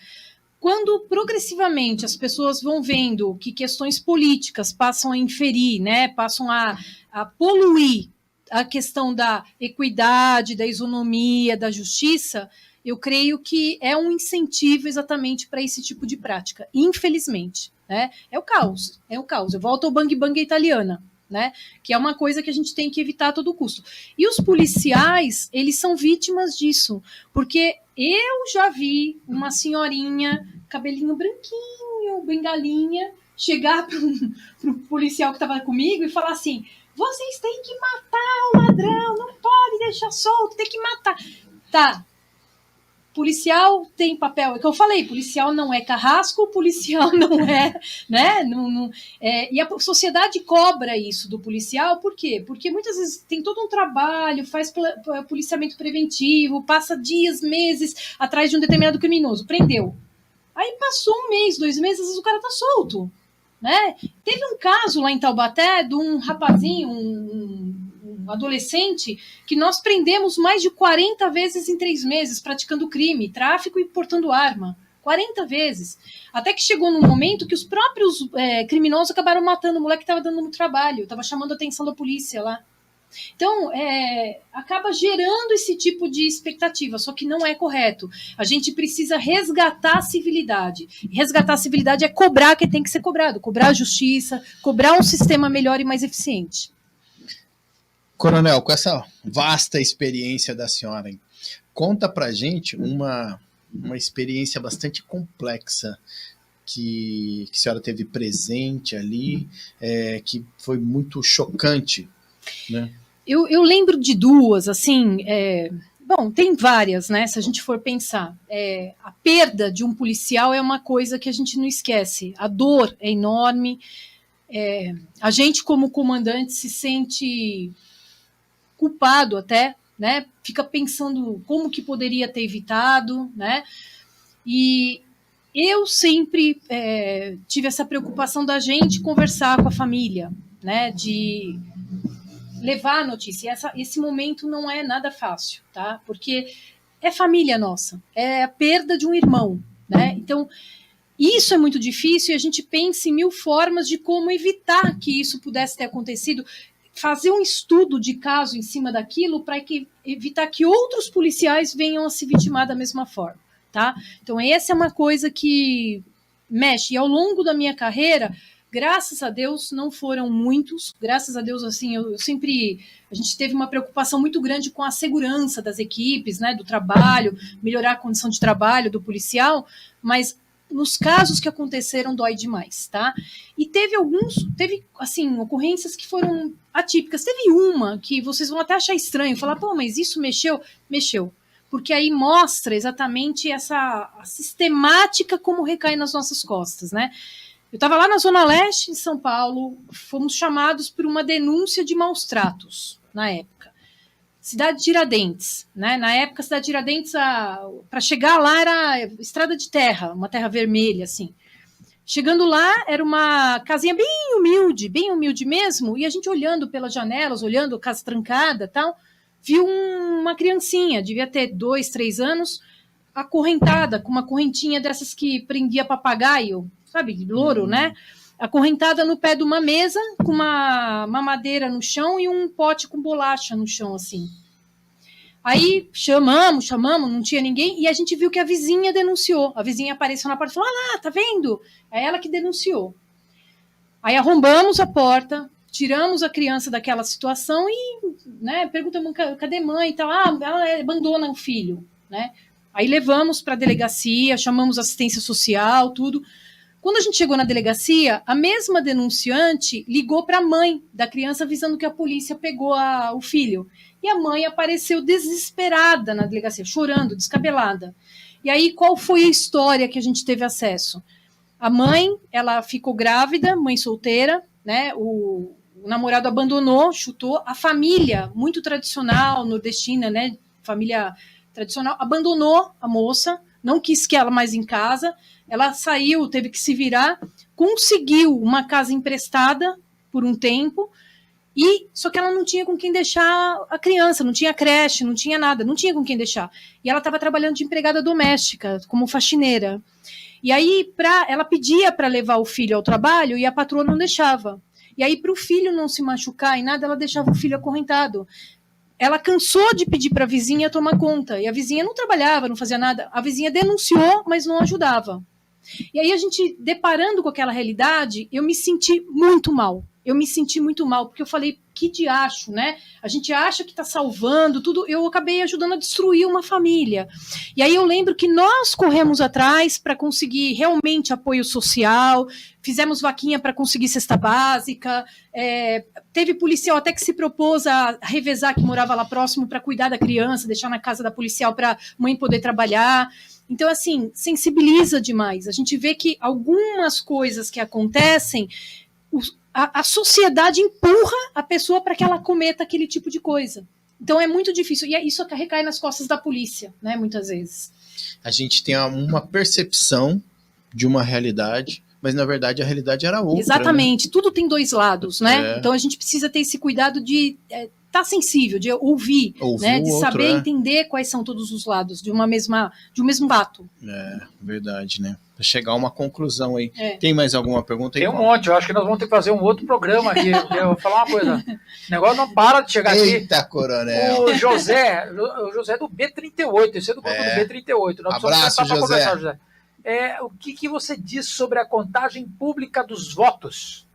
Quando progressivamente as pessoas vão vendo que questões políticas passam a inferir, né, passam a poluir a questão da equidade, da isonomia, da justiça, eu creio que é um incentivo exatamente para esse tipo de prática, infelizmente. Né? É o caos. Eu volto ao bang-bang italiana, né? Que é uma coisa que a gente tem que evitar a todo custo. E os policiais, eles são vítimas disso, porque eu já vi uma senhorinha, cabelinho branquinho, bengalinha, chegar para o policial que estava comigo e falar assim, vocês têm que matar o ladrão, não pode deixar solto, tem que matar. Tá. Policial tem papel, é que eu falei, policial não é carrasco, policial não é, né, e a sociedade cobra isso do policial, por quê? Porque muitas vezes tem todo um trabalho, faz policiamento preventivo, passa dias, meses atrás de um determinado criminoso, prendeu. Aí passou um mês, 2 meses, às vezes o cara tá solto, né? Teve um caso lá em Taubaté de um rapazinho, um adolescente, que nós prendemos mais de 40 vezes em 3 meses, praticando crime, tráfico e portando arma. 40 vezes. Até que chegou num momento que os próprios criminosos acabaram matando o moleque que estava dando no trabalho, estava chamando a atenção da polícia lá. Então, acaba gerando esse tipo de expectativa, só que não é correto. A gente precisa resgatar a civilidade. Resgatar a civilidade é cobrar que tem que ser cobrado, cobrar a justiça, cobrar um sistema melhor e mais eficiente. Coronel, com essa vasta experiência da senhora, hein, conta pra gente uma experiência bastante complexa que a senhora teve presente ali, que foi muito chocante, né? Eu lembro de 2, assim, bom, tem várias, né, se a gente for pensar. A perda de um policial é uma coisa que a gente não esquece, a dor é enorme, a gente como comandante se sente culpado até, né, fica pensando como que poderia ter evitado, né, e eu sempre tive essa preocupação da gente conversar com a família, né, de levar a notícia. Esse momento não é nada fácil, tá? Porque é família nossa, é a perda de um irmão, né? Então, isso é muito difícil e a gente pensa em 1000 formas de como evitar que isso pudesse ter acontecido, fazer um estudo de caso em cima daquilo para evitar que outros policiais venham a se vitimar da mesma forma, tá? Então, essa é uma coisa que mexe. E ao longo da minha carreira, graças a Deus, não foram muitos. Graças a Deus, assim, a gente teve uma preocupação muito grande com a segurança das equipes, né, do trabalho, melhorar a condição de trabalho do policial, mas nos casos que aconteceram dói demais, tá? E teve assim, ocorrências que foram atípicas. Teve uma que vocês vão até achar estranho, falar, pô, mas isso mexeu? Mexeu. Porque aí mostra exatamente a sistemática como recai nas nossas costas, né? Eu estava lá na Zona Leste, em São Paulo, fomos chamados por uma denúncia de maus tratos, na época. Cidade de Tiradentes, né? Na época, a cidade de Tiradentes, para chegar lá era estrada de terra, uma terra vermelha, assim. Chegando lá, era uma casinha bem humilde mesmo, e a gente olhando pelas janelas, olhando a casa trancada e tal, viu uma criancinha, devia ter 2, 3 anos, acorrentada, com uma correntinha dessas que prendia papagaio, sabe, louro, né? Acorrentada no pé de uma mesa, com uma madeira no chão e um pote com bolacha no chão, assim. Aí chamamos, não tinha ninguém, e a gente viu que a vizinha denunciou. A vizinha apareceu na porta e falou: ah lá, tá vendo? É ela que denunciou. Aí arrombamos a porta, tiramos a criança daquela situação e, né, perguntamos: cadê mãe e tal? Ah, ela abandona o filho, né? Aí levamos para a delegacia, chamamos assistência social, tudo. Quando a gente chegou na delegacia, a mesma denunciante ligou para a mãe da criança avisando que a polícia pegou o filho. E a mãe apareceu desesperada na delegacia, chorando, descabelada. E aí, qual foi a história que a gente teve acesso? A mãe, ela ficou grávida, mãe solteira, né? O namorado abandonou, chutou. A família, muito tradicional, nordestina, né? Família tradicional, abandonou a moça, não quis que ela mais em casa. Ela saiu, teve que se virar, conseguiu uma casa emprestada por um tempo, só que ela não tinha com quem deixar a criança, não tinha creche, não tinha nada, não tinha com quem deixar. E ela estava trabalhando de empregada doméstica, como faxineira. E aí ela pedia para levar o filho ao trabalho e a patroa não deixava. E aí, para o filho não se machucar e nada, ela deixava o filho acorrentado. Ela cansou de pedir para a vizinha tomar conta. E a vizinha não trabalhava, não fazia nada. A vizinha denunciou, mas não ajudava. E aí, a gente, deparando com aquela realidade, eu me senti muito mal. Porque eu falei: que diacho, né? A gente acha que está salvando tudo. Eu acabei ajudando a destruir uma família. E aí eu lembro que nós corremos atrás para conseguir realmente apoio social, fizemos vaquinha para conseguir cesta básica, teve policial até que se propôs a revezar, que morava lá próximo, para cuidar da criança, deixar na casa da policial para a mãe poder trabalhar. Então, assim, sensibiliza demais. A gente vê que algumas coisas que acontecem, a sociedade empurra a pessoa para que ela cometa aquele tipo de coisa. Então é muito difícil. E isso recai nas costas da polícia, né? Muitas vezes. A gente tem uma percepção de uma realidade, mas na verdade a realidade era outra. Exatamente. Né? Tudo tem dois lados, né? Então a gente precisa ter esse cuidado de estar sensível, de ouvir, né? De saber entender quais são todos os lados de um mesmo fato. É, verdade, né? Para chegar a uma conclusão aí. Tem mais alguma pergunta aí? Tem um monte, eu acho que nós vamos ter que fazer um outro programa aqui. Eu vou falar uma coisa. O negócio não para de chegar aqui. Eita, coronel. O José do B38, esse é do grupo do B38. Nós abraço, José. Conversar, José. O que você diz sobre a contagem pública dos votos?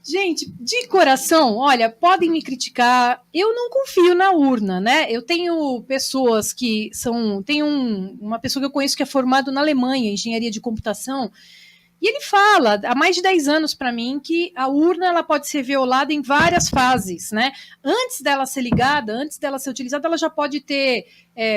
Gente, de coração, olha, podem me criticar, eu não confio na urna, né? Eu tenho pessoas que são... Tem uma pessoa que eu conheço que é formado na Alemanha, em engenharia de computação, e ele fala, há mais de 10 anos para mim, que a urna ela pode ser violada em várias fases, né? Antes dela ser ligada, antes dela ser utilizada, ela já pode ter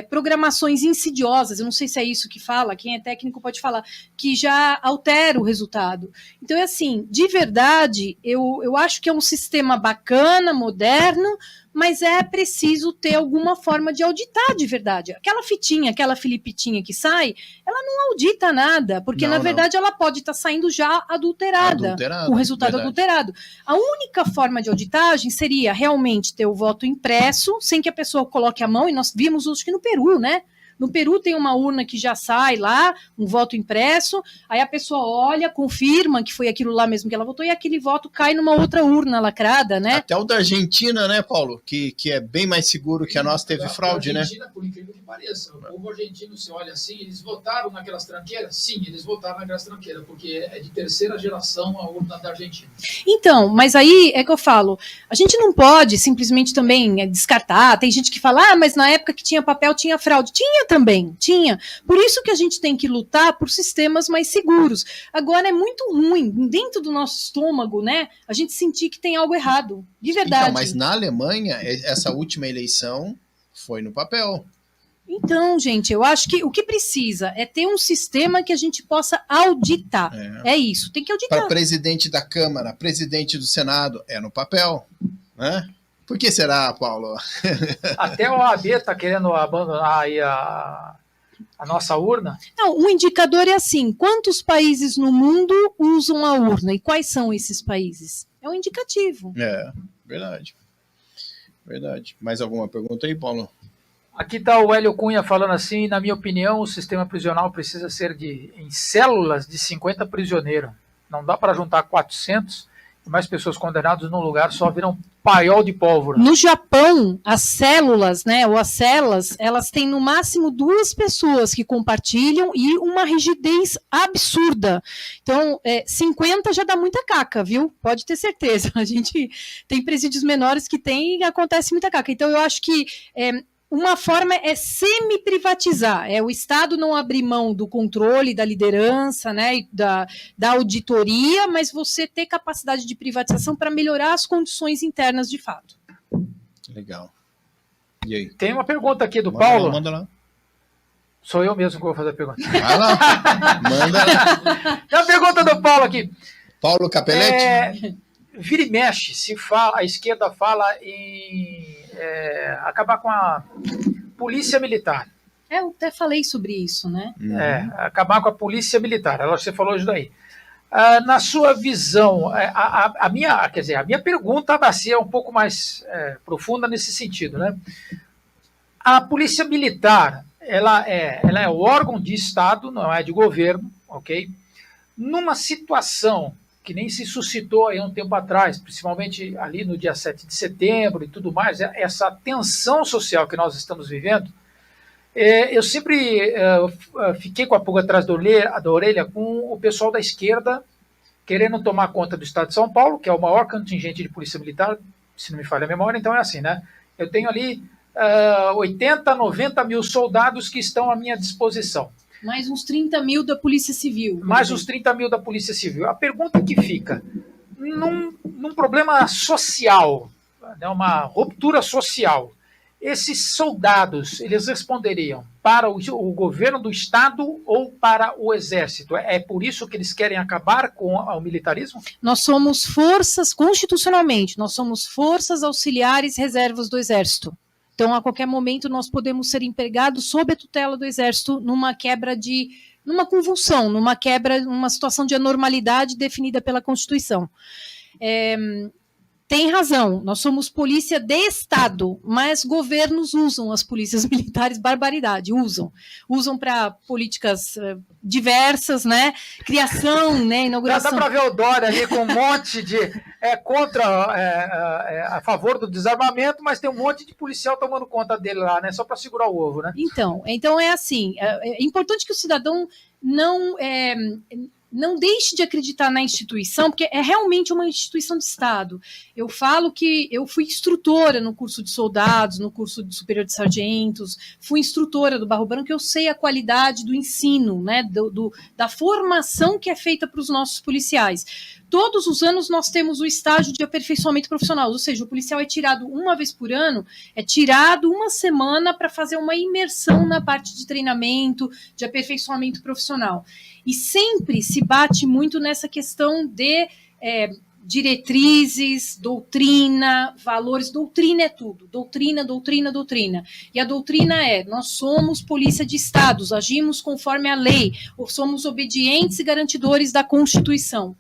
programações insidiosas, eu não sei se é isso que fala, quem é técnico pode falar, que já altera o resultado. Então, assim, de verdade, eu acho que é um sistema bacana, moderno, mas é preciso ter alguma forma de auditar de verdade. Aquela fitinha, aquela filipitinha que sai, ela não audita nada, porque na verdade ela pode estar saindo já adulterada, com resultado adulterado. A única forma de auditagem seria realmente ter o voto impresso, sem que a pessoa coloque a mão, e nós vimos, acho que no Peru, né? No Peru tem uma urna que já sai lá, um voto impresso, aí a pessoa olha, confirma que foi aquilo lá mesmo que ela votou, e aquele voto cai numa outra urna lacrada, né? Até o da Argentina, né, Paulo? Que é bem mais seguro que a nossa, teve fraude, né? A Argentina, por incrível que pareça, o povo argentino, se olha assim, eles votaram naquelas tranqueiras? Sim, eles votaram naquelas tranqueiras, porque é de terceira geração a urna da Argentina. Então, mas aí é que eu falo, a gente não pode simplesmente também descartar, tem gente que fala, mas na época que tinha papel tinha fraude. Tinha também, tinha. Por isso que a gente tem que lutar por sistemas mais seguros. Agora é muito ruim, dentro do nosso estômago, né, a gente sentir que tem algo errado, de verdade. Então, mas na Alemanha, essa última eleição foi no papel. Então, gente, eu acho que o que precisa é ter um sistema que a gente possa auditar. É isso, tem que auditar. Para presidente da Câmara, presidente do Senado, é no papel, né? Por que será, Paulo? Até o OAB está querendo abandonar aí a nossa urna. Não, o indicador é assim, quantos países no mundo usam a urna e quais são esses países? É um indicativo. Verdade. Verdade. Mais alguma pergunta aí, Paulo? Aqui está o Hélio Cunha falando assim, na minha opinião, o sistema prisional precisa ser em células de 50 prisioneiros. Não dá para juntar 400 mais pessoas condenadas num lugar só viram paiol de pólvora. No Japão, as células, né, ou as celas, elas têm no máximo 2 pessoas que compartilham e uma rigidez absurda. Então, 50 já dá muita caca, viu? Pode ter certeza. A gente tem presídios menores que tem e acontece muita caca. Então, eu acho que uma forma é semi-privatizar, o Estado não abrir mão do controle, da liderança, né, e da auditoria, mas você ter capacidade de privatização para melhorar as condições internas de fato. Legal. E aí? Tem uma pergunta aqui do Paulo. Manda lá. Sou eu mesmo que vou fazer a pergunta. Vai lá. Manda lá. Tem uma pergunta do Paulo aqui. Paulo Capelletti? Vira e mexe, a esquerda fala em acabar com a polícia militar. Eu até falei sobre isso, né? Acabar com a polícia militar. Você falou isso daí. Na sua visão, a minha pergunta vai ser um pouco mais profunda nesse sentido, né? A polícia militar, ela é o órgão de Estado, não é de governo, ok? Numa situação que nem se suscitou aí um tempo atrás, principalmente ali no dia 7 de setembro e tudo mais, essa tensão social que nós estamos vivendo, eu sempre fiquei com a pulga atrás da orelha com o pessoal da esquerda querendo tomar conta do Estado de São Paulo, que é o maior contingente de polícia militar, se não me falha a memória, então é assim, né? Eu tenho ali 80, 90 mil soldados que estão à minha disposição. Mais uns 30 mil da Polícia Civil. Mais uns 30 mil da Polícia Civil. A pergunta que fica, num problema social, né, uma ruptura social, esses soldados, eles responderiam para o governo do Estado ou para o Exército? É por isso que eles querem acabar com o militarismo? Nós somos forças, constitucionalmente, nós somos forças auxiliares reservas do Exército. Então, a qualquer momento, nós podemos ser empregados sob a tutela do Exército numa convulsão, numa situação de anormalidade definida pela Constituição. Tem razão, nós somos polícia de Estado, mas governos usam as polícias militares, barbaridade, usam para políticas diversas, né, criação, né, inauguração. Dá para ver o Dória ali com um monte de a favor do desarmamento, mas tem um monte de policial tomando conta dele lá, né, só para segurar o ovo, né? Então é assim, é importante que o cidadão não deixe de acreditar na instituição, porque é realmente uma instituição de Estado. Eu falo que eu fui instrutora no curso de soldados, no curso de superior de sargentos, fui instrutora do Barro Branco, eu sei a qualidade do ensino, né, da formação que é feita para os nossos policiais. Todos os anos nós temos o estágio de aperfeiçoamento profissional, ou seja, o policial é tirado uma vez por ano, é tirado uma semana para fazer uma imersão na parte de treinamento, de aperfeiçoamento profissional. E sempre se bate muito nessa questão de diretrizes, doutrina, valores. Doutrina é tudo. Doutrina. E a doutrina nós somos polícia de Estados, agimos conforme a lei, ou somos obedientes e garantidores da Constituição.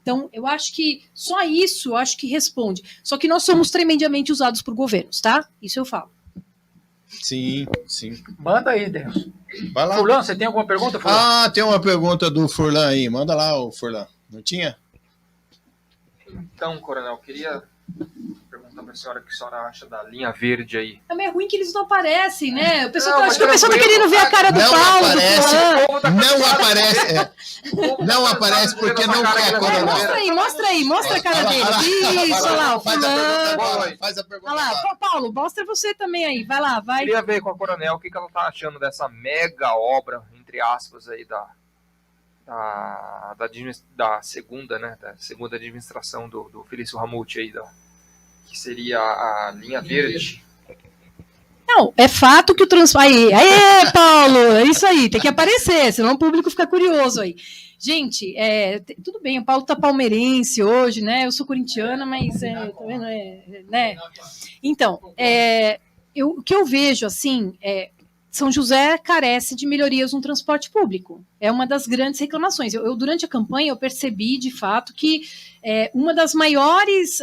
Então, eu acho que só isso, que responde. Só que nós somos tremendamente usados por governos, tá? Isso eu falo. Sim. Manda aí, Deus. Vai lá. Furlan, você tem alguma pergunta, Furlan? Tem uma pergunta do Furlan aí. Manda lá, Furlan. Não tinha? Então, coronel, queria perguntar para a senhora o que a senhora acha da linha verde aí. Também é ruim que eles não aparecem, né? Acho que o pessoal tá querendo ver a cara do Paulo. Não aparece porque não quer, coronel. Mostra a cara dele. Isso, olha lá, o fulano. Faz a pergunta. Olha lá, Paulo, mostra você também aí. Vai lá, vai. Queria ver com a coronel o que ela tá achando dessa mega obra, entre aspas, aí da segunda, né, da segunda administração do Felício Ramute aí, que seria a linha verde. Não, é fato que o transporte... Aê, Paulo, é isso aí, tem que aparecer, senão o público fica curioso aí. Gente, tudo bem, o Paulo tá palmeirense hoje, né, eu sou corintiana, mas, tá vendo, né? Então, o que eu vejo, assim, São José carece de melhorias no transporte público. É uma das grandes reclamações. Durante a campanha, eu percebi, de fato, que uma das maiores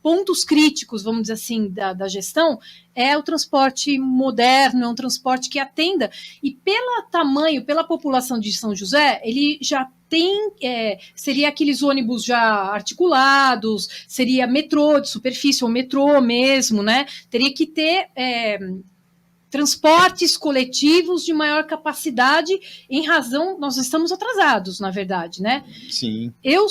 pontos críticos, vamos dizer assim, da gestão é o transporte moderno, é um transporte que atenda. E pelo tamanho, pela população de São José, ele já seria aqueles ônibus já articulados, seria metrô de superfície, ou metrô mesmo, né? Teria que ter transportes coletivos de maior capacidade em razão, nós estamos atrasados, na verdade, né? Sim. Eu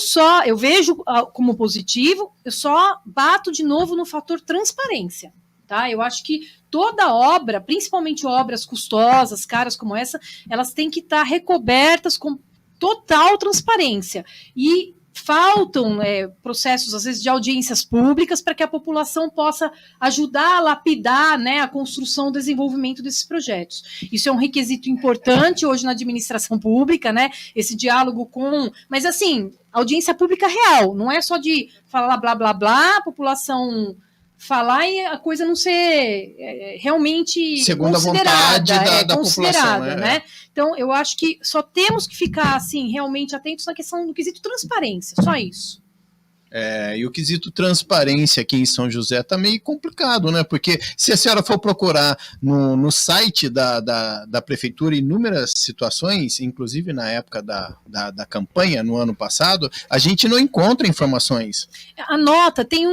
vejo como positivo, eu só bato de novo no fator transparência, tá? Eu acho que toda obra, principalmente obras custosas, caras como essa, elas têm que estar recobertas com total transparência. E faltam processos, às vezes, de audiências públicas para que a população possa ajudar a lapidar, né, a construção, o desenvolvimento desses projetos. Isso é um requisito importante hoje na administração pública, né, esse diálogo com... Mas, assim, audiência pública real, não é só de falar blá, blá, blá, a população falar e a coisa não ser realmente segundo considerada, a vontade da população, né? Então, eu acho que só temos que ficar, assim, realmente atentos na questão do quesito transparência, só isso. E o quesito transparência aqui em São José está meio complicado, né? Porque se a senhora for procurar no site da prefeitura inúmeras situações, inclusive na época da campanha, no ano passado, a gente não encontra informações. Anota, tem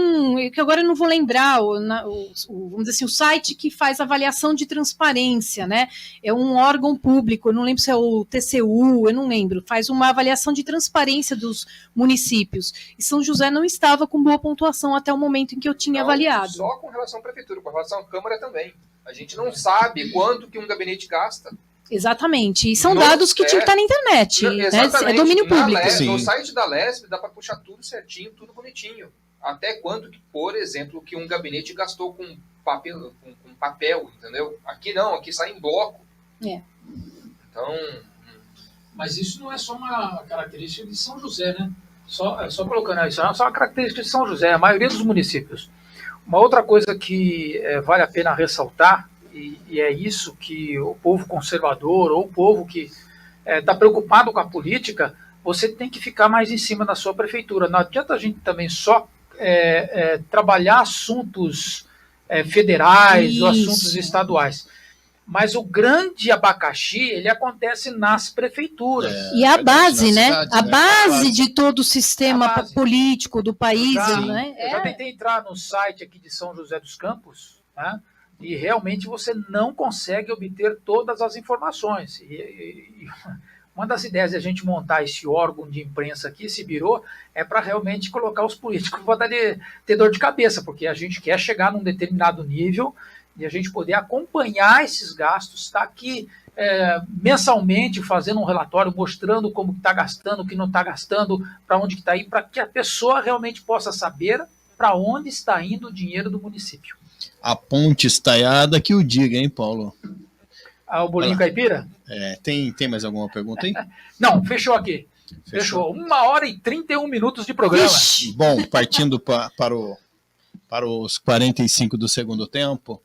que agora eu não vou lembrar, vamos dizer assim, o site que faz avaliação de transparência, né? É um órgão público, eu não lembro se é o TCU, eu não lembro, faz uma avaliação de transparência dos municípios. E São José não estava com boa pontuação até o momento em que eu tinha avaliado. Só com relação à prefeitura, com relação à Câmara também. A gente não sabe quanto que um gabinete gasta. Exatamente. E são dados que tinham que estar na internet. Né? É domínio público. No site da LESP dá para puxar tudo certinho, tudo bonitinho. Até quanto, por exemplo, que um gabinete gastou com papel, entendeu? Aqui não, aqui sai em bloco. Então... Mas isso não é só uma característica de São José, né? Só colocando aí, isso é só uma característica de São José, a maioria dos municípios. Uma outra coisa que vale a pena ressaltar, e é isso que o povo conservador, ou o povo que está preocupado com a política, você tem que ficar mais em cima da sua prefeitura. Não adianta a gente também só trabalhar assuntos federais ou assuntos estaduais. Mas o grande abacaxi, ele acontece nas prefeituras. E a base, né? A base de todo o sistema político do país. Né? Eu já tentei entrar no site aqui de São José dos Campos, né? E realmente você não consegue obter todas as informações. E uma das ideias de a gente montar esse órgão de imprensa aqui, esse birô, é para realmente colocar os políticos para ter dor de cabeça, porque a gente quer chegar num determinado nível e a gente poder acompanhar esses gastos, estar aqui mensalmente fazendo um relatório, mostrando como está gastando, o que não está gastando, para onde está indo, para que a pessoa realmente possa saber para onde está indo o dinheiro do município. A ponte estaiada que o diga, hein, Paulo? O bolinho caipira? Tem mais alguma pergunta aí? Não, fechou aqui. Fechou. 1h31 de programa. Ixi. Bom, partindo para os 45 do segundo tempo.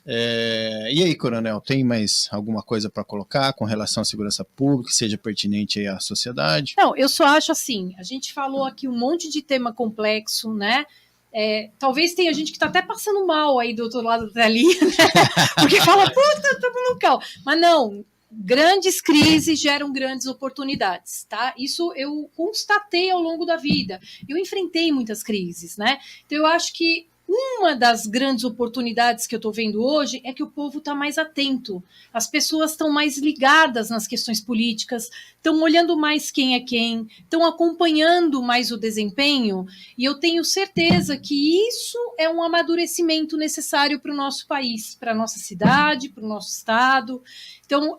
E aí, Coronel, tem mais alguma coisa para colocar com relação à segurança pública, que seja pertinente aí à sociedade? Não, eu só acho assim, a gente falou aqui um monte de tema complexo, né? Talvez tenha gente que está até passando mal aí do outro lado da linha, né? Porque fala, puta, estamos no local. Mas não, grandes crises geram grandes oportunidades, tá? Isso eu constatei ao longo da vida. Eu enfrentei muitas crises, né? Então eu acho que uma das grandes oportunidades que eu estou vendo hoje é que o povo está mais atento, as pessoas estão mais ligadas nas questões políticas, estão olhando mais quem é quem, estão acompanhando mais o desempenho, e eu tenho certeza que isso é um amadurecimento necessário para o nosso país, para a nossa cidade, para o nosso estado. Então,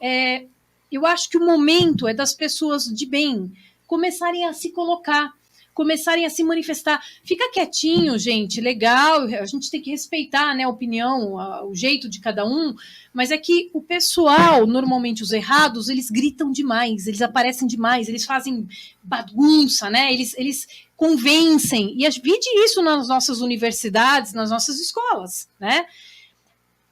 eu acho que o momento é das pessoas de bem começarem a se colocar, começarem a se manifestar. Fica quietinho, gente, legal, a gente tem que respeitar, né, a opinião, o jeito de cada um, mas é que o pessoal, normalmente os errados, eles gritam demais, eles aparecem demais, eles fazem bagunça, né, eles convencem, e vide isso nas nossas universidades, nas nossas escolas, né.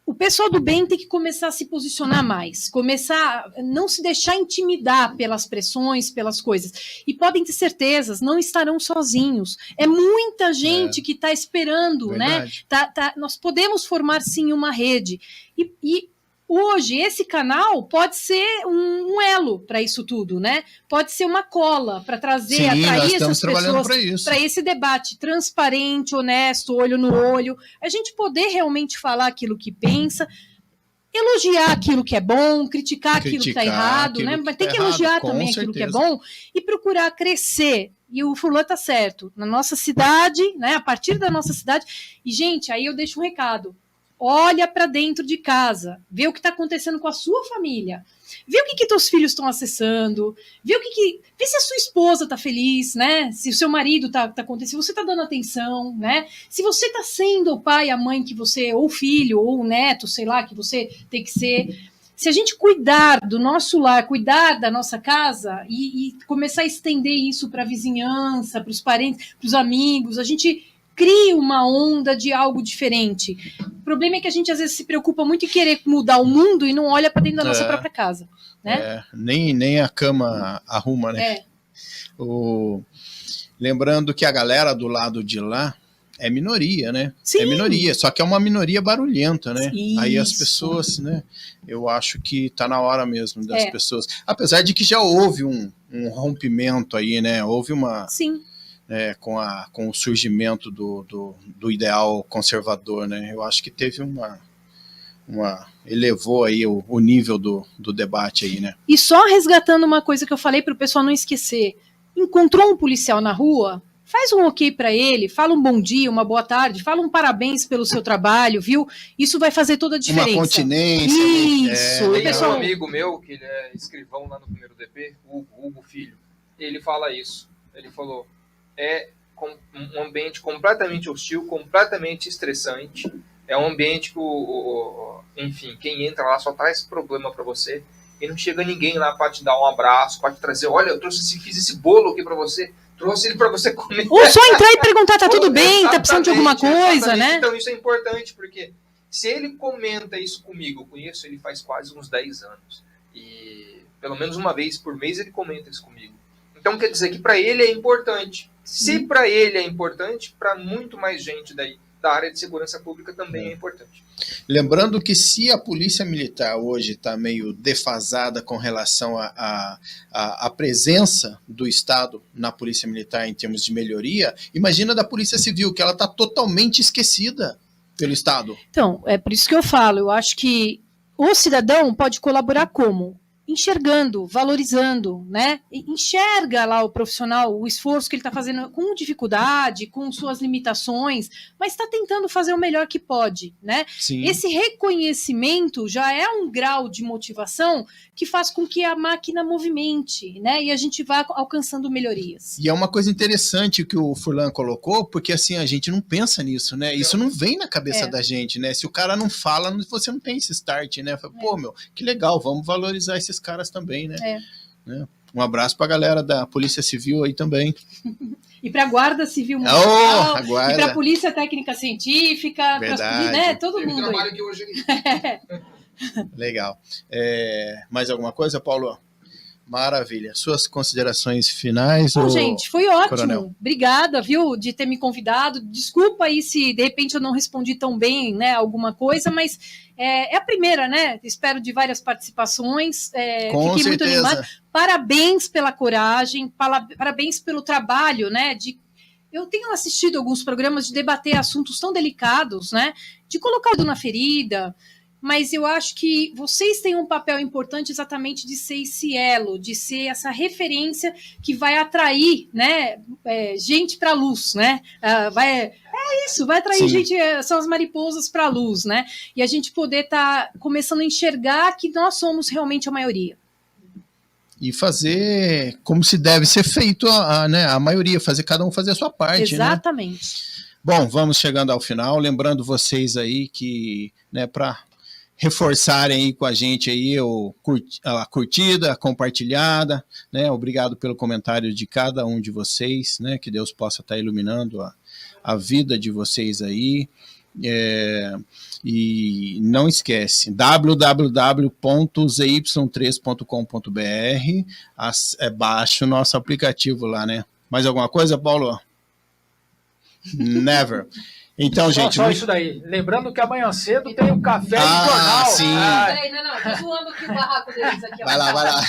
O pessoal do bem tem que começar a se posicionar mais, começar a não se deixar intimidar pelas pressões, pelas coisas. E podem ter certezas, não estarão sozinhos. É muita gente que está esperando, verdade, né? Nós podemos formar, sim, uma rede. E Hoje, esse canal pode ser um elo para isso tudo, né? Pode ser uma cola para trazer, atrair essas pessoas para esse debate transparente, honesto, olho no olho. A gente poder realmente falar aquilo que pensa, elogiar aquilo que é bom, criticar aquilo que está errado, né? Mas tem que elogiar também aquilo que é bom e procurar crescer. E o Furlan tá certo. Na nossa cidade, né? A partir da nossa cidade. E, gente, aí eu deixo um recado. Olha para dentro de casa, vê o que está acontecendo com a sua família, vê o que teus filhos estão acessando, vê vê se a sua esposa está feliz, né? Se o seu marido está acontecendo, se você está dando atenção, né? Se você está sendo o pai, a mãe que você, ou o filho, ou o neto, sei lá, que você tem que ser. Se a gente cuidar do nosso lar, cuidar da nossa casa e começar a estender isso para a vizinhança, para os parentes, para os amigos, a gente cria uma onda de algo diferente. O problema é que a gente às vezes se preocupa muito em querer mudar o mundo e não olha para dentro da nossa própria casa, né? Nem a cama arruma, né? Lembrando que a galera do lado de lá é minoria, né? Sim. É minoria, só que é uma minoria barulhenta, né? Isso. Aí as pessoas, né? Eu acho que tá na hora mesmo das pessoas. Apesar de que já houve um rompimento aí, né? Houve uma... Sim. Com o surgimento do ideal conservador, né? Eu acho que teve elevou aí o nível do debate aí, né? E só resgatando uma coisa que eu falei para o pessoal não esquecer: encontrou um policial na rua, faz um ok para ele, fala um bom dia, uma boa tarde, fala um parabéns pelo seu trabalho, viu? Isso vai fazer toda a diferença. Uma continência. Isso. Tem um amigo meu, que ele é escrivão lá no 1º DP, Hugo Filho, ele fala isso. Ele falou: é um ambiente completamente hostil, completamente estressante. É um ambiente que, enfim, quem entra lá só traz problema para você. E não chega ninguém lá para te dar um abraço, para te trazer: olha, eu fiz esse bolo aqui para você, trouxe ele para você comer. Ou só entrar e perguntar: tá tudo bem, tá precisando de alguma coisa, né? Então isso é importante, porque se ele comenta isso comigo, eu conheço ele faz quase uns 10 anos. E pelo menos uma vez por mês ele comenta isso comigo. Então quer dizer que para ele é importante. Se para ele é importante, para muito mais gente da área de segurança pública também é importante. Lembrando que se a polícia militar hoje está meio defasada com relação à presença do Estado na polícia militar em termos de melhoria, imagina da polícia civil, que ela está totalmente esquecida pelo Estado. Então, é por isso que eu falo, eu acho que o cidadão pode colaborar como? Enxergando, valorizando, né? Enxerga lá o profissional, o esforço que ele está fazendo com dificuldade, com suas limitações, mas está tentando fazer o melhor que pode, né? Sim. Esse reconhecimento já é um grau de motivação que faz com que a máquina movimente, né? E a gente vá alcançando melhorias. E é uma coisa interessante que o Furlan colocou, porque assim, a gente não pensa nisso, né? Isso não vem na cabeça da gente, né? Se o cara não fala, você não tem esse start, né? Pô, meu, que legal, vamos valorizar esses caras também, né? Um abraço pra galera da Polícia Civil aí também. E pra Guarda Civil Municipal, e pra Polícia Técnica Científica, né? Todo mundo aí. Aqui hoje. Legal. Mais alguma coisa, Paulo? Maravilha. Suas considerações finais? Bom, gente, foi ótimo. Coronel? Obrigada, viu, de ter me convidado. Desculpa aí se de repente eu não respondi tão bem, né, alguma coisa, mas é a primeira, né? Espero de várias participações. Com fiquei certeza. muito animada. Parabéns pela coragem, parabéns pelo trabalho, né? Eu tenho assistido alguns programas de debater assuntos tão delicados, né? De colocar o dedo na ferida. Mas eu acho que vocês têm um papel importante exatamente de ser esse elo, de ser essa referência que vai atrair, né, gente para a luz, né? Isso, vai atrair gente, são as mariposas para a luz, né? E a gente poder estar começando a enxergar que nós somos realmente a maioria. E fazer como se deve ser feito a maioria, cada um fazer a sua parte. Exatamente. Né? Bom, vamos chegando ao final, lembrando vocês aí que, né, para reforçarem aí com a gente aí a curtida, a compartilhada, né? Obrigado pelo comentário de cada um de vocês, né? Que Deus possa estar iluminando a vida de vocês aí. E não esquece, www.zy3.com.br, baixa o nosso aplicativo lá, né? Mais alguma coisa, Paulo? Never. Então, gente... Só isso daí. Lembrando que amanhã cedo tem o Café e Jornal. Sim. Peraí, não, tô zoando aqui o barraco deles aqui. Ó. Vai lá.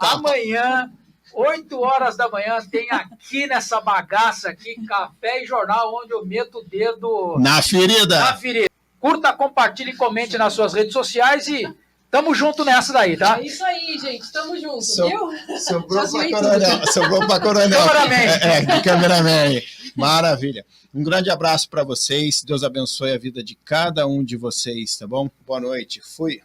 Amanhã, 8 horas da manhã, tem aqui nessa bagaça aqui, Café e Jornal, onde eu meto o dedo Na ferida. na ferida. Curta, compartilhe, comente nas suas redes sociais e tamo junto nessa daí, tá? É isso aí, gente. Tamo junto, So- viu? Sobrou Já pra zoei coronel. Sobrou pra coronel. Cameraman. De cameraman. Maravilha. Um grande abraço para vocês. Deus abençoe a vida de cada um de vocês, tá bom? Boa noite. Fui.